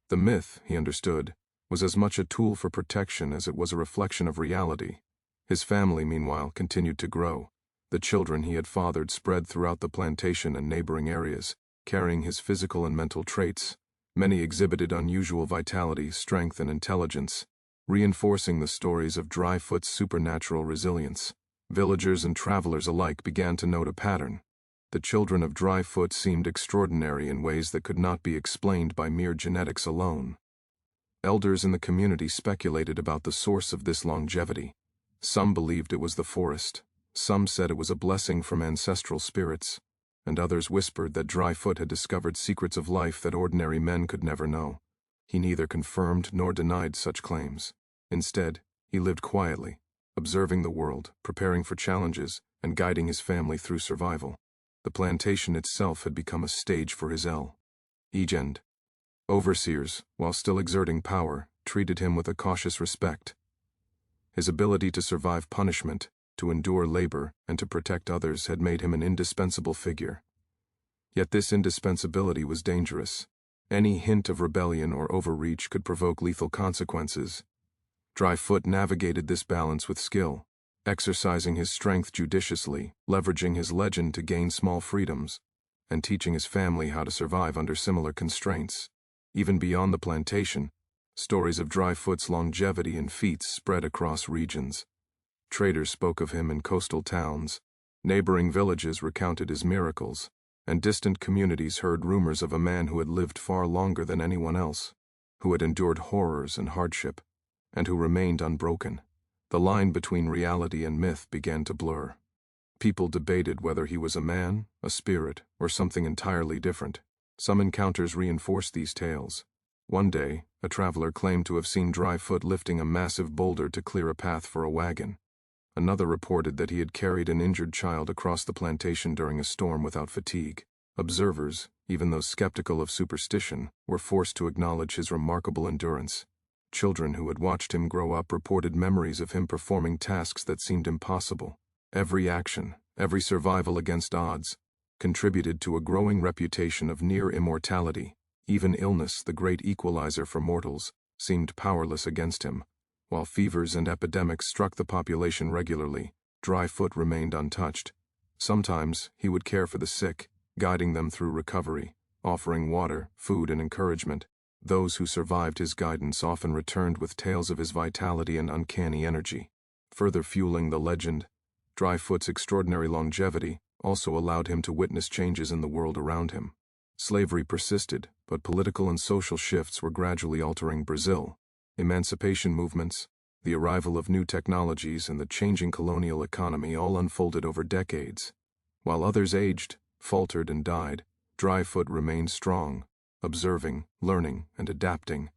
The myth, he understood, was as much a tool for protection as it was a reflection of reality. His family, meanwhile, continued to grow. The children he had fathered spread throughout the plantation and neighboring areas, carrying his physical and mental traits. Many exhibited unusual vitality, strength, and intelligence, reinforcing the stories of Dryfoot's supernatural resilience. Villagers and travelers alike began to note a pattern. The children of Dryfoot seemed extraordinary in ways that could not be explained by mere genetics alone. Elders in the community speculated about the source of this longevity. Some believed it was the forest, some said it was a blessing from ancestral spirits, and others whispered that Dryfoot had discovered secrets of life that ordinary men could never know. He neither confirmed nor denied such claims. Instead, he lived quietly, observing the world, preparing for challenges, and guiding his family through survival. The plantation itself had become a stage for his legend. Overseers, while still exerting power, treated him with a cautious respect. His ability to survive punishment, to endure labor, and to protect others had made him an indispensable figure. Yet this indispensability was dangerous. Any hint of rebellion or overreach could provoke lethal consequences. Dryfoot navigated this balance with skill, exercising his strength judiciously, leveraging his legend to gain small freedoms, and teaching his family how to survive under similar constraints. Even beyond the plantation, stories of Dryfoot's longevity and feats spread across regions. Traders spoke of him in coastal towns, neighboring villages recounted his miracles, and distant communities heard rumors of a man who had lived far longer than anyone else, who had endured horrors and hardship, and who remained unbroken. The line between reality and myth began to blur. People debated whether he was a man, a spirit, or something entirely different. Some encounters reinforced these tales. One day, a traveler claimed to have seen Dryfoot lifting a massive boulder to clear a path for a wagon. Another reported that he had carried an injured child across the plantation during a storm without fatigue. Observers, even those skeptical of superstition, were forced to acknowledge his remarkable endurance. Children who had watched him grow up reported memories of him performing tasks that seemed impossible. Every action, every survival against odds, contributed to a growing reputation of near immortality. Even illness, the great equalizer for mortals, seemed powerless against him. While fevers and epidemics struck the population regularly, Dryfoot remained untouched. Sometimes he would care for the sick, guiding them through recovery, offering water, food, and encouragement. Those who survived his guidance often returned with tales of his vitality and uncanny energy. Further fueling the legend, Dryfoot's extraordinary longevity also allowed him to witness changes in the world around him. Slavery persisted, but political and social shifts were gradually altering Brazil. Emancipation movements, the arrival of new technologies, and the changing colonial economy all unfolded over decades. While others aged, faltered, and died, Dryfoot remained strong, observing, learning, and adapting.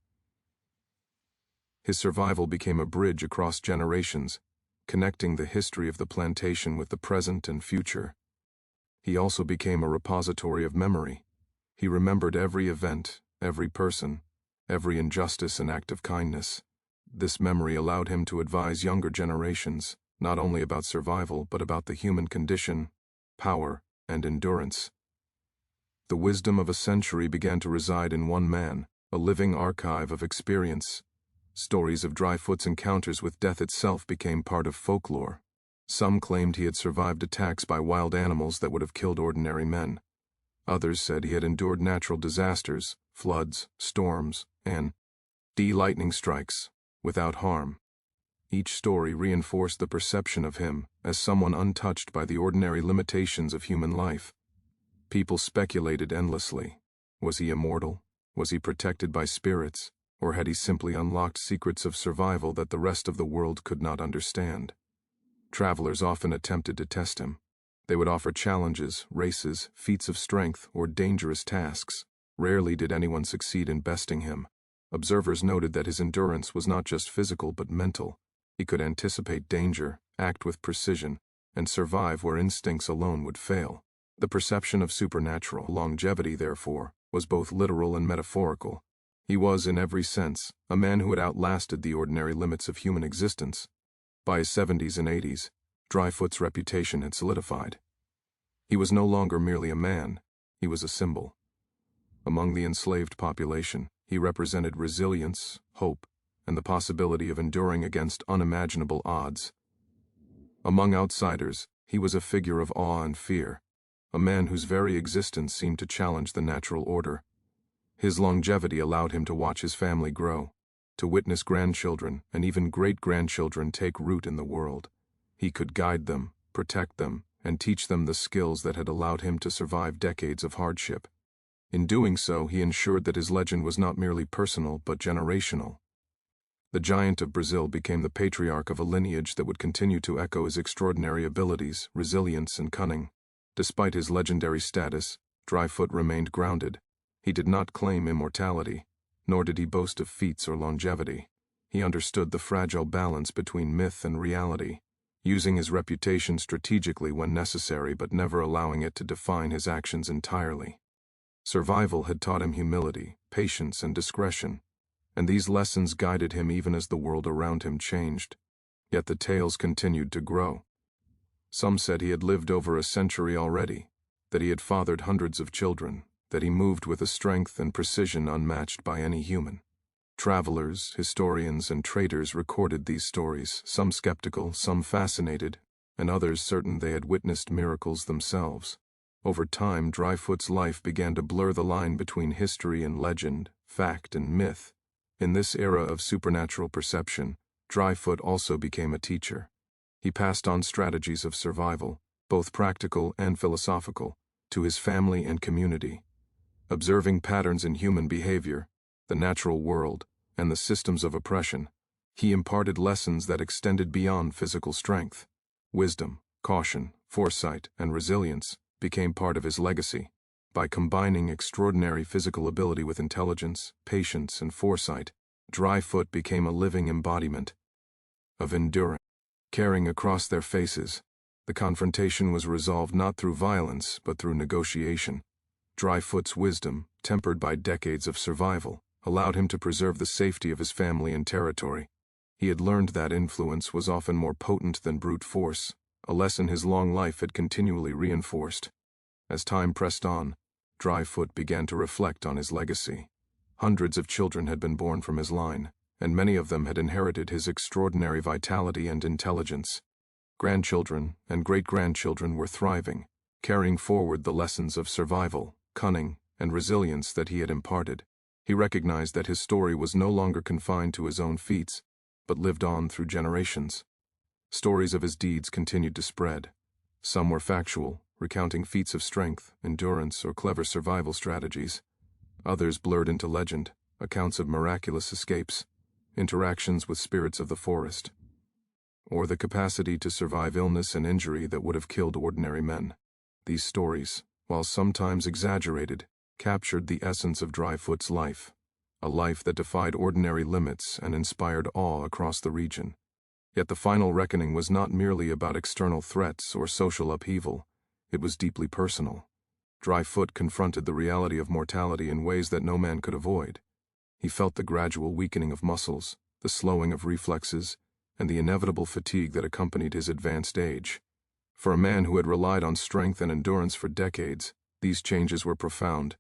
His survival became a bridge across generations, connecting the history of the plantation with the present and future. He also became a repository of memory. He remembered every event, every person, every injustice and act of kindness. This memory allowed him to advise younger generations, not only about survival but about the human condition, power, and endurance. The wisdom of a century began to reside in one man, a living archive of experience. Stories of Dryfoot's encounters with death itself became part of folklore. Some claimed he had survived attacks by wild animals that would have killed ordinary men. Others said he had endured natural disasters, floods, storms, and lightning strikes, without harm. Each story reinforced the perception of him as someone untouched by the ordinary limitations of human life. People speculated endlessly. Was he immortal? Was he protected by spirits? Or had he simply unlocked secrets of survival that the rest of the world could not understand? Travelers often attempted to test him. They would offer challenges, races, feats of strength, or dangerous tasks. Rarely did anyone succeed in besting him. Observers noted that his endurance was not just physical but mental. He could anticipate danger, act with precision, and survive where instincts alone would fail. The perception of supernatural longevity, therefore, was both literal and metaphorical. He was, in every sense, a man who had outlasted the ordinary limits of human existence. By his 70s and 80s, Dryfoot's reputation had solidified. He was no longer merely a man, he was a symbol. Among the enslaved population, he represented resilience, hope, and the possibility of enduring against unimaginable odds. Among outsiders, he was a figure of awe and fear, a man whose very existence seemed to challenge the natural order. His longevity allowed him to watch his family grow, to witness grandchildren and even great-grandchildren take root in the world. He could guide them, protect them, and teach them the skills that had allowed him to survive decades of hardship. In doing so, he ensured that his legend was not merely personal but generational. The giant of Brazil became the patriarch of a lineage that would continue to echo his extraordinary abilities, resilience, and cunning. Despite his legendary status, Dryfoot remained grounded. He did not claim immortality, nor did he boast of feats or longevity. He understood the fragile balance between myth and reality, using his reputation strategically when necessary but never allowing it to define his actions entirely. Survival had taught him humility, patience, and discretion, and these lessons guided him even as the world around him changed. Yet the tales continued to grow. Some said he had lived over a century already, that he had fathered hundreds of children, that he moved with a strength and precision unmatched by any human. Travelers, historians, and traders recorded these stories, some skeptical, some fascinated, and others certain they had witnessed miracles themselves. Over time, Dryfoot's life began to blur the line between history and legend, fact and myth. In this era of supernatural perception, Dryfoot also became a teacher. He passed on strategies of survival, both practical and philosophical, to his family and community. Observing patterns in human behavior, the natural world, and the systems of oppression, he imparted lessons that extended beyond physical strength. Wisdom, caution, foresight, and resilience became part of his legacy. By combining extraordinary physical ability with intelligence, patience, and foresight, Dryfoot became a living embodiment of endurance. Carrying across their faces, the confrontation was resolved not through violence but through negotiation. Dryfoot's wisdom, tempered by decades of survival, allowed him to preserve the safety of his family and territory. He had learned that influence was often more potent than brute force, a lesson his long life had continually reinforced. As time pressed on, Dryfoot began to reflect on his legacy. Hundreds of children had been born from his line, and many of them had inherited his extraordinary vitality and intelligence. Grandchildren and great-grandchildren were thriving, carrying forward the lessons of survival, cunning, and resilience that he had imparted. He recognized that his story was no longer confined to his own feats, but lived on through generations. Stories of his deeds continued to spread. Some were factual, recounting feats of strength, endurance, or clever survival strategies. Others blurred into legend, accounts of miraculous escapes, interactions with spirits of the forest, or the capacity to survive illness and injury that would have killed ordinary men. These stories, while sometimes exaggerated, captured the essence of Dryfoot's life, a life that defied ordinary limits and inspired awe across the region. Yet the final reckoning was not merely about external threats or social upheaval, it was deeply personal. Dryfoot confronted the reality of mortality in ways that no man could avoid. He felt the gradual weakening of muscles, the slowing of reflexes, and the inevitable fatigue that accompanied his advanced age. For a man who had relied on strength and endurance for decades, these changes were profound.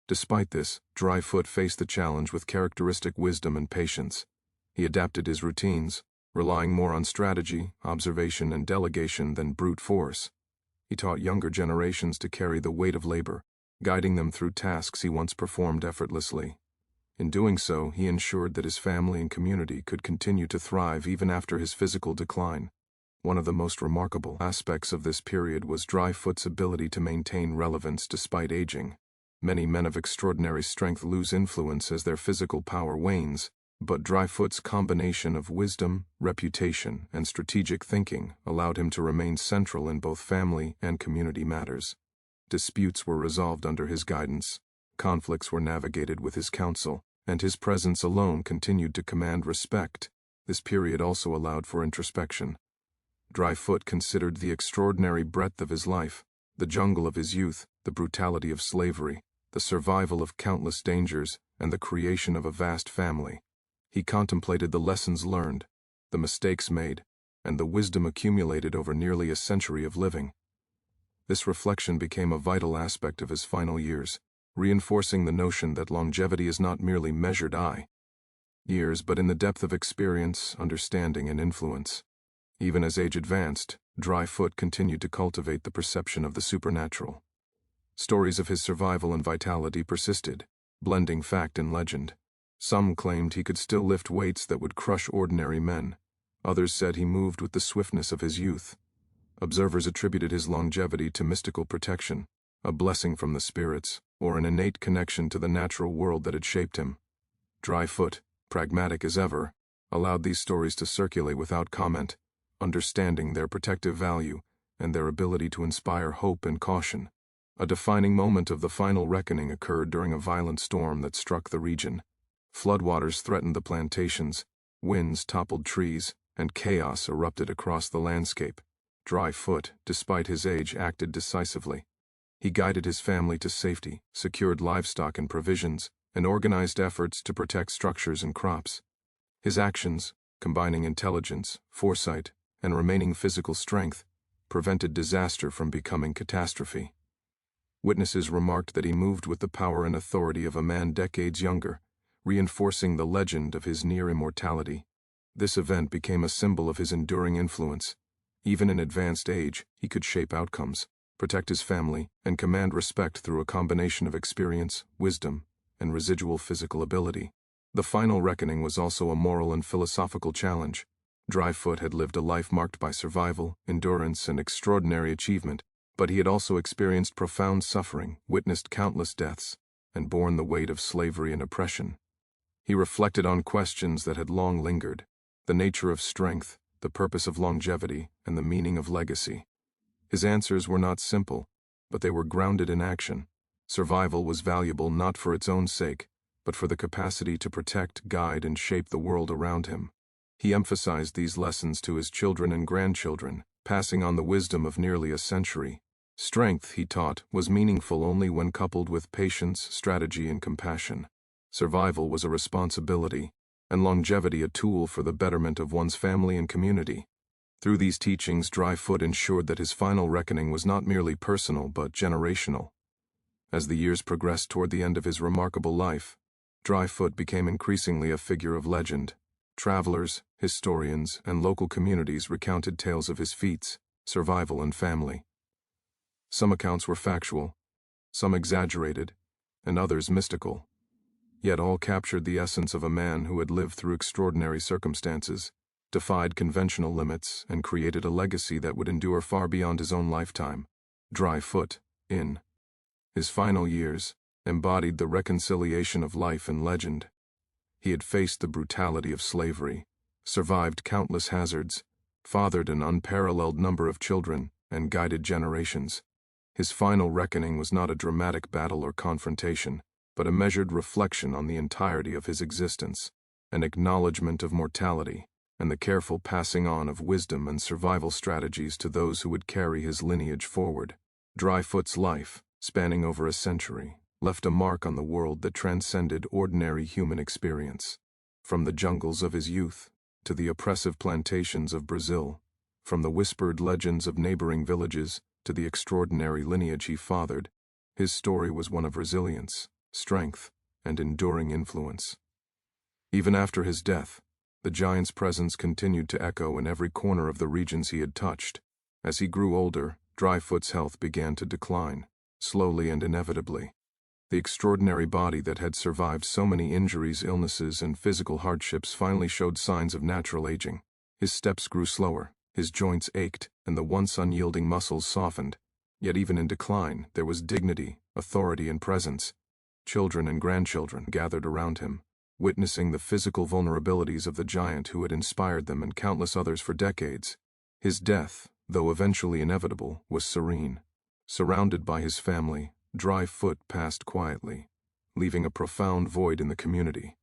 Despite this, Dryfoot faced the challenge with characteristic wisdom and patience. He adapted his routines, relying more on strategy, observation, and delegation than brute force. He taught younger generations to carry the weight of labor, guiding them through tasks he once performed effortlessly. In doing so, he ensured that his family and community could continue to thrive even after his physical decline. One of the most remarkable aspects of this period was Dryfoot's ability to maintain relevance despite aging. Many men of extraordinary strength lose influence as their physical power wanes, but Dryfoot's combination of wisdom, reputation, and strategic thinking allowed him to remain central in both family and community matters. Disputes were resolved under his guidance, conflicts were navigated with his counsel, and his presence alone continued to command respect. This period also allowed for introspection. Dryfoot considered the extraordinary breadth of his life, the jungle of his youth, the brutality of slavery, the survival of countless dangers, and the creation of a vast family. He contemplated the lessons learned, the mistakes made, and the wisdom accumulated over nearly a century of living. This reflection became a vital aspect of his final years, reinforcing the notion that longevity is not merely measured by years but in the depth of experience, understanding, and influence. Even as age advanced, Dryfoot continued to cultivate the perception of the supernatural. Stories of his survival and vitality persisted, blending fact and legend. Some claimed he could still lift weights that would crush ordinary men. Others said he moved with the swiftness of his youth. Observers attributed his longevity to mystical protection, a blessing from the spirits, or an innate connection to the natural world that had shaped him. Dryfoot, pragmatic as ever, allowed these stories to circulate without comment, understanding their protective value and their ability to inspire hope and caution. A defining moment of the final reckoning occurred during a violent storm that struck the region. Floodwaters threatened the plantations, winds toppled trees, and chaos erupted across the landscape. Dryfoot, despite his age, acted decisively. He guided his family to safety, secured livestock and provisions, and organized efforts to protect structures and crops. His actions, combining intelligence, foresight, and remaining physical strength, prevented disaster from becoming catastrophe. Witnesses remarked that he moved with the power and authority of a man decades younger, reinforcing the legend of his near immortality. This event became a symbol of his enduring influence. Even in advanced age, he could shape outcomes, protect his family, and command respect through a combination of experience, wisdom, and residual physical ability. The final reckoning was also a moral and philosophical challenge. Dryfoot had lived a life marked by survival, endurance, and extraordinary achievement, but he had also experienced profound suffering, witnessed countless deaths, and borne the weight of slavery and oppression. He reflected on questions that had long lingered: the nature of strength, the purpose of longevity, and the meaning of legacy. His answers were not simple, but they were grounded in action. Survival was valuable not for its own sake, but for the capacity to protect, guide, and shape the world around him. He emphasized these lessons to his children and grandchildren, passing on the wisdom of nearly a century. Strength, he taught, was meaningful only when coupled with patience, strategy, and compassion. Survival was a responsibility, and longevity a tool for the betterment of one's family and community. Through these teachings, Dryfoot ensured that his final reckoning was not merely personal but generational. As the years progressed toward the end of his remarkable life, Dryfoot became increasingly a figure of legend. Travelers, historians, and local communities recounted tales of his feats, survival, and family. Some accounts were factual, some exaggerated, and others mystical. yet all captured the essence of a man who had lived through extraordinary circumstances, defied conventional limits, and created a legacy that would endure far beyond his own lifetime. Dry Foot, in his final years, embodied the reconciliation of life and legend. He had faced the brutality of slavery, survived countless hazards, fathered an unparalleled number of children, and guided generations. His final reckoning was not a dramatic battle or confrontation, but a measured reflection on the entirety of his existence, an acknowledgement of mortality, and the careful passing on of wisdom and survival strategies to those who would carry his lineage forward. Dry Foot's life, spanning over a century, left a mark on the world that transcended ordinary human experience. From the jungles of his youth to the oppressive plantations of Brazil, from the whispered legends of neighboring villages to the extraordinary lineage he fathered, his story was one of resilience, strength, and enduring influence. Even after his death, the giant's presence continued to echo in every corner of the regions he had touched. As he grew older, Dry Foot's health began to decline, slowly and inevitably. The extraordinary body that had survived so many injuries, illnesses, and physical hardships finally showed signs of natural aging. His steps grew slower, his joints ached, and the once unyielding muscles softened. Yet even in decline, there was dignity, authority, and presence. Children and grandchildren gathered around him, witnessing the physical vulnerabilities of the giant who had inspired them and countless others for decades. His death, though eventually inevitable, was serene. Surrounded by his family, Dry Foot passed quietly, leaving a profound void in the community.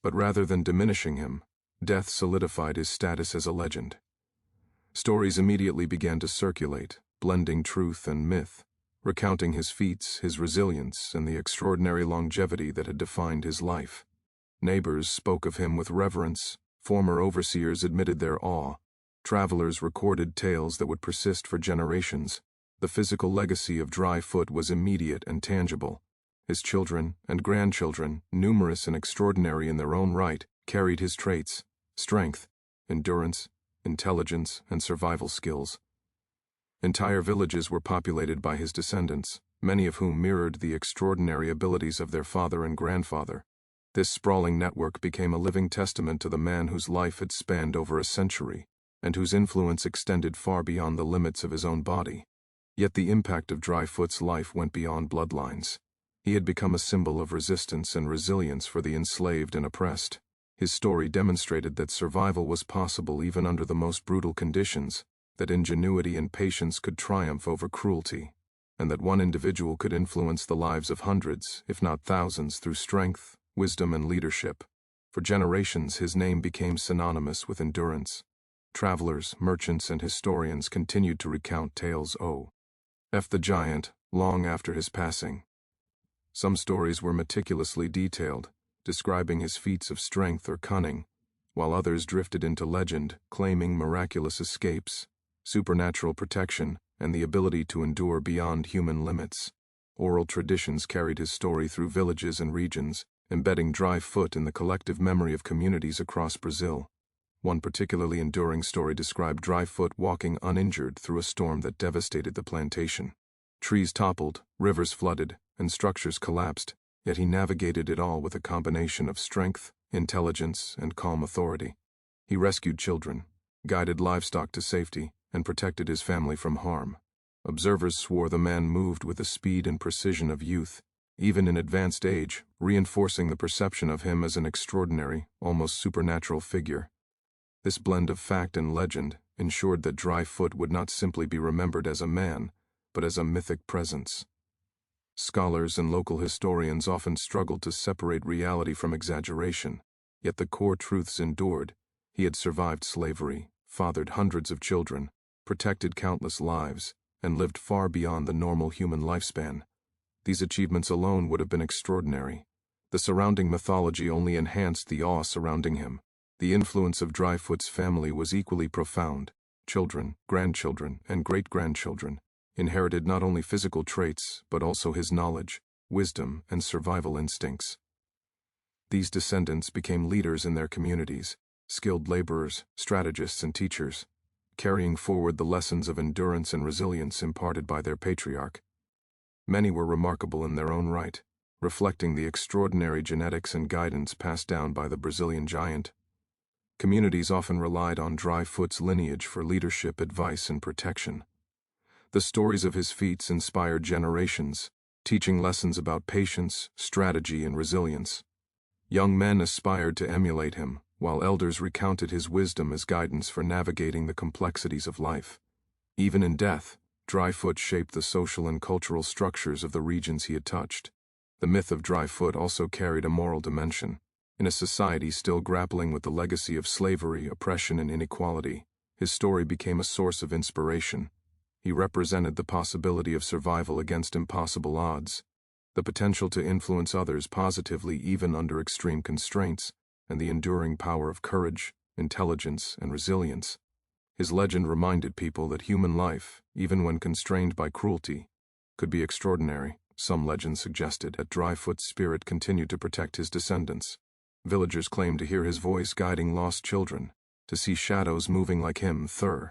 But rather than diminishing him, death solidified his status as a legend. Stories immediately began to circulate, blending truth and myth, recounting his feats, his resilience, and the extraordinary longevity that had defined his life. Neighbors spoke of him with reverence, former overseers admitted their awe, travelers recorded tales that would persist for generations. The physical legacy of Dry Foot was immediate and tangible. His children and grandchildren, numerous and extraordinary in their own right, carried his traits: strength, endurance, intelligence, and survival skills. Entire villages were populated by his descendants, many of whom mirrored the extraordinary abilities of their father and grandfather. This sprawling network became a living testament to the man whose life had spanned over a century, and whose influence extended far beyond the limits of his own body. Yet the impact of Dry Foot's life went beyond bloodlines. He had become a symbol of resistance and resilience for the enslaved and oppressed. His story demonstrated that survival was possible even under the most brutal conditions, that ingenuity and patience could triumph over cruelty, and that one individual could influence the lives of hundreds, if not thousands, through strength, wisdom, and leadership. For generations, his name became synonymous with endurance. Travelers, merchants, and historians continued to recount tales of the giant long after his passing. Some stories were meticulously detailed, describing his feats of strength or cunning, while others drifted into legend, claiming miraculous escapes, supernatural protection, and the ability to endure beyond human limits. Oral traditions carried his story through villages and regions, embedding Dry Foot in the collective memory of communities across Brazil. One particularly enduring story described Dry Foot walking uninjured through a storm that devastated the plantation. Trees toppled, rivers flooded, and structures collapsed, yet he navigated it all with a combination of strength, intelligence, and calm authority. He rescued children, guided livestock to safety, and protected his family from harm. Observers swore the man moved with the speed and precision of youth, even in advanced age, reinforcing the perception of him as an extraordinary, almost supernatural figure. This blend of fact and legend ensured that Dry Foot would not simply be remembered as a man, but as a mythic presence. Scholars and local historians often struggled to separate reality from exaggeration, yet the core truths endured. He had survived slavery, fathered hundreds of children, protected countless lives, and lived far beyond the normal human lifespan. These achievements alone would have been extraordinary. The surrounding mythology only enhanced the awe surrounding him. The influence of Dry Foot's family was equally profound. Children, grandchildren, and great-grandchildren inherited not only physical traits, but also his knowledge, wisdom, and survival instincts. These descendants became leaders in their communities, skilled laborers, strategists, and teachers, carrying forward the lessons of endurance and resilience imparted by their patriarch. Many were remarkable in their own right, reflecting the extraordinary genetics and guidance passed down by the Brazilian giant. Communities often relied on Dryfoot's lineage for leadership, advice, and protection. The stories of his feats inspired generations, teaching lessons about patience, strategy, and resilience. Young men aspired to emulate him, while elders recounted his wisdom as guidance for navigating the complexities of life. Even in death, Dryfoot shaped the social and cultural structures of the regions he had touched. The myth of Dryfoot also carried a moral dimension. In a society still grappling with the legacy of slavery, oppression, and inequality, his story became a source of inspiration. He represented the possibility of survival against impossible odds, the potential to influence others positively even under extreme constraints, and the enduring power of courage, intelligence, and resilience. His legend reminded people that human life, even when constrained by cruelty, could be extraordinary. Some legends suggested that Dryfoot's spirit continued to protect his descendants. Villagers claimed to hear his voice guiding lost children, to see shadows moving like him through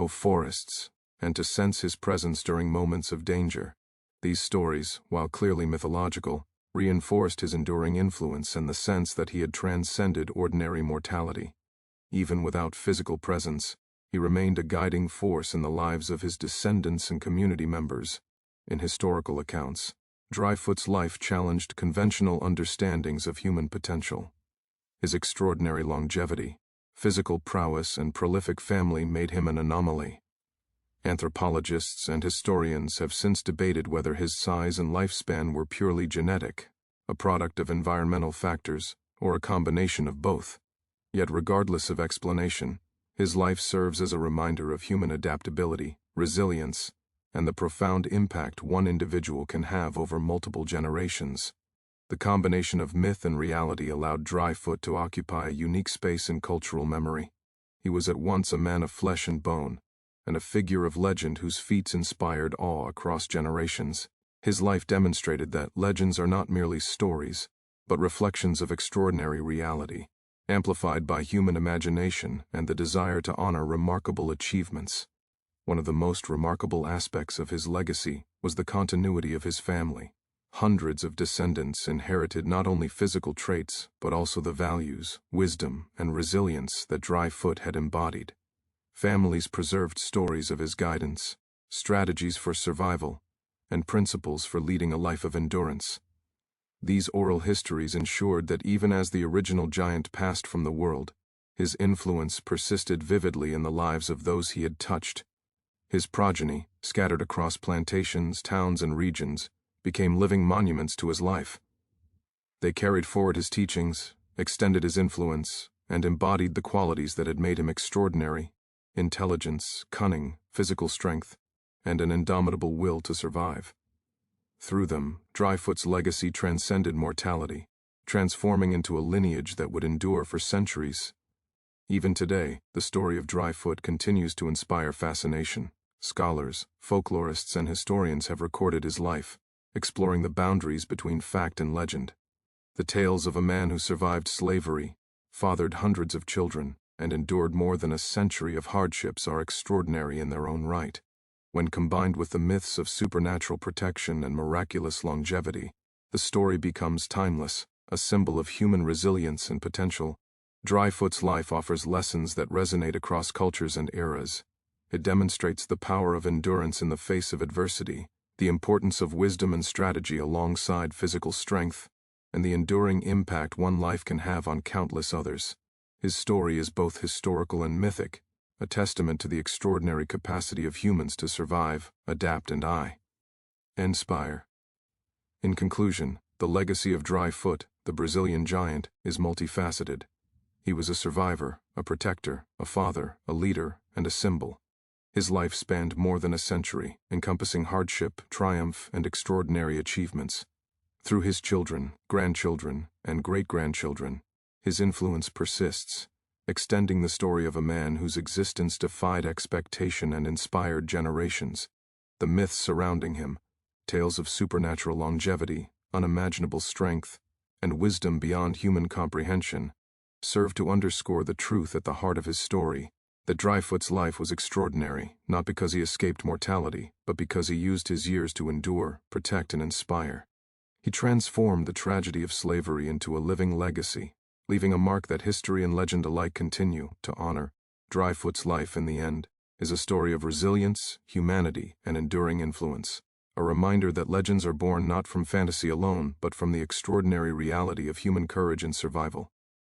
forests, and to sense his presence during moments of danger. These stories, while clearly mythological, reinforced his enduring influence and the sense that he had transcended ordinary mortality. Even without physical presence, he remained a guiding force in the lives of his descendants and community members. In historical accounts, Dryfoot's life challenged conventional understandings of human potential. His extraordinary longevity, physical prowess, and prolific family made him an anomaly. Anthropologists and historians have since debated whether his size and lifespan were purely genetic, a product of environmental factors, or a combination of both. Yet regardless of explanation, his life serves as a reminder of human adaptability, resilience, and the profound impact one individual can have over multiple generations. The combination of myth and reality allowed Dryfoot to occupy a unique space in cultural memory. He was at once a man of flesh and bone, and a figure of legend whose feats inspired awe across generations. His life demonstrated that legends are not merely stories, but reflections of extraordinary reality, amplified by human imagination and the desire to honor remarkable achievements. One of the most remarkable aspects of his legacy was the continuity of his family. Hundreds of descendants inherited not only physical traits, but also the values, wisdom, and resilience that Dryfoot had embodied. Families preserved stories of his guidance, strategies for survival, and principles for leading a life of endurance. These oral histories ensured that even as the original giant passed from the world, his influence persisted vividly in the lives of those he had touched. His progeny, scattered across plantations, towns, and regions, became living monuments to his life. They carried forward his teachings, extended his influence, and embodied the qualities that had made him extraordinary: intelligence, cunning, physical strength, and an indomitable will to survive. Through them, Dryfoot's legacy transcended mortality, transforming into a lineage that would endure for centuries. Even today, the story of Dryfoot continues to inspire fascination. Scholars, folklorists, and historians have recorded his life, exploring the boundaries between fact and legend. The tales of a man who survived slavery, fathered hundreds of children, and endured more than a century of hardships are extraordinary in their own right. When combined with the myths of supernatural protection and miraculous longevity, the story becomes timeless, a symbol of human resilience and potential. Dryfoot's life offers lessons that resonate across cultures and eras. It demonstrates the power of endurance in the face of adversity, the importance of wisdom and strategy alongside physical strength, and the enduring impact one life can have on countless others. His story is both historical and mythic, a testament to the extraordinary capacity of humans to survive, adapt, and inspire. In conclusion, the legacy of Dryfoot, the Brazilian giant, is multifaceted. He was a survivor, a protector, a father, a leader, and a symbol. His life spanned more than a century, encompassing hardship, triumph, and extraordinary achievements. Through his children, grandchildren, and great-grandchildren, his influence persists, extending the story of a man whose existence defied expectation and inspired generations. The myths surrounding him, tales of supernatural longevity, unimaginable strength, and wisdom beyond human comprehension, serve to underscore the truth at the heart of his story, that Dryfoot's life was extraordinary, not because he escaped mortality, but because he used his years to endure, protect, and inspire. He transformed the tragedy of slavery into a living legacy, leaving a mark that history and legend alike continue to honor. Dryfoot's life, in the end, is a story of resilience, humanity, and enduring influence, a reminder that legends are born not from fantasy alone, but from the extraordinary reality of human courage and survival.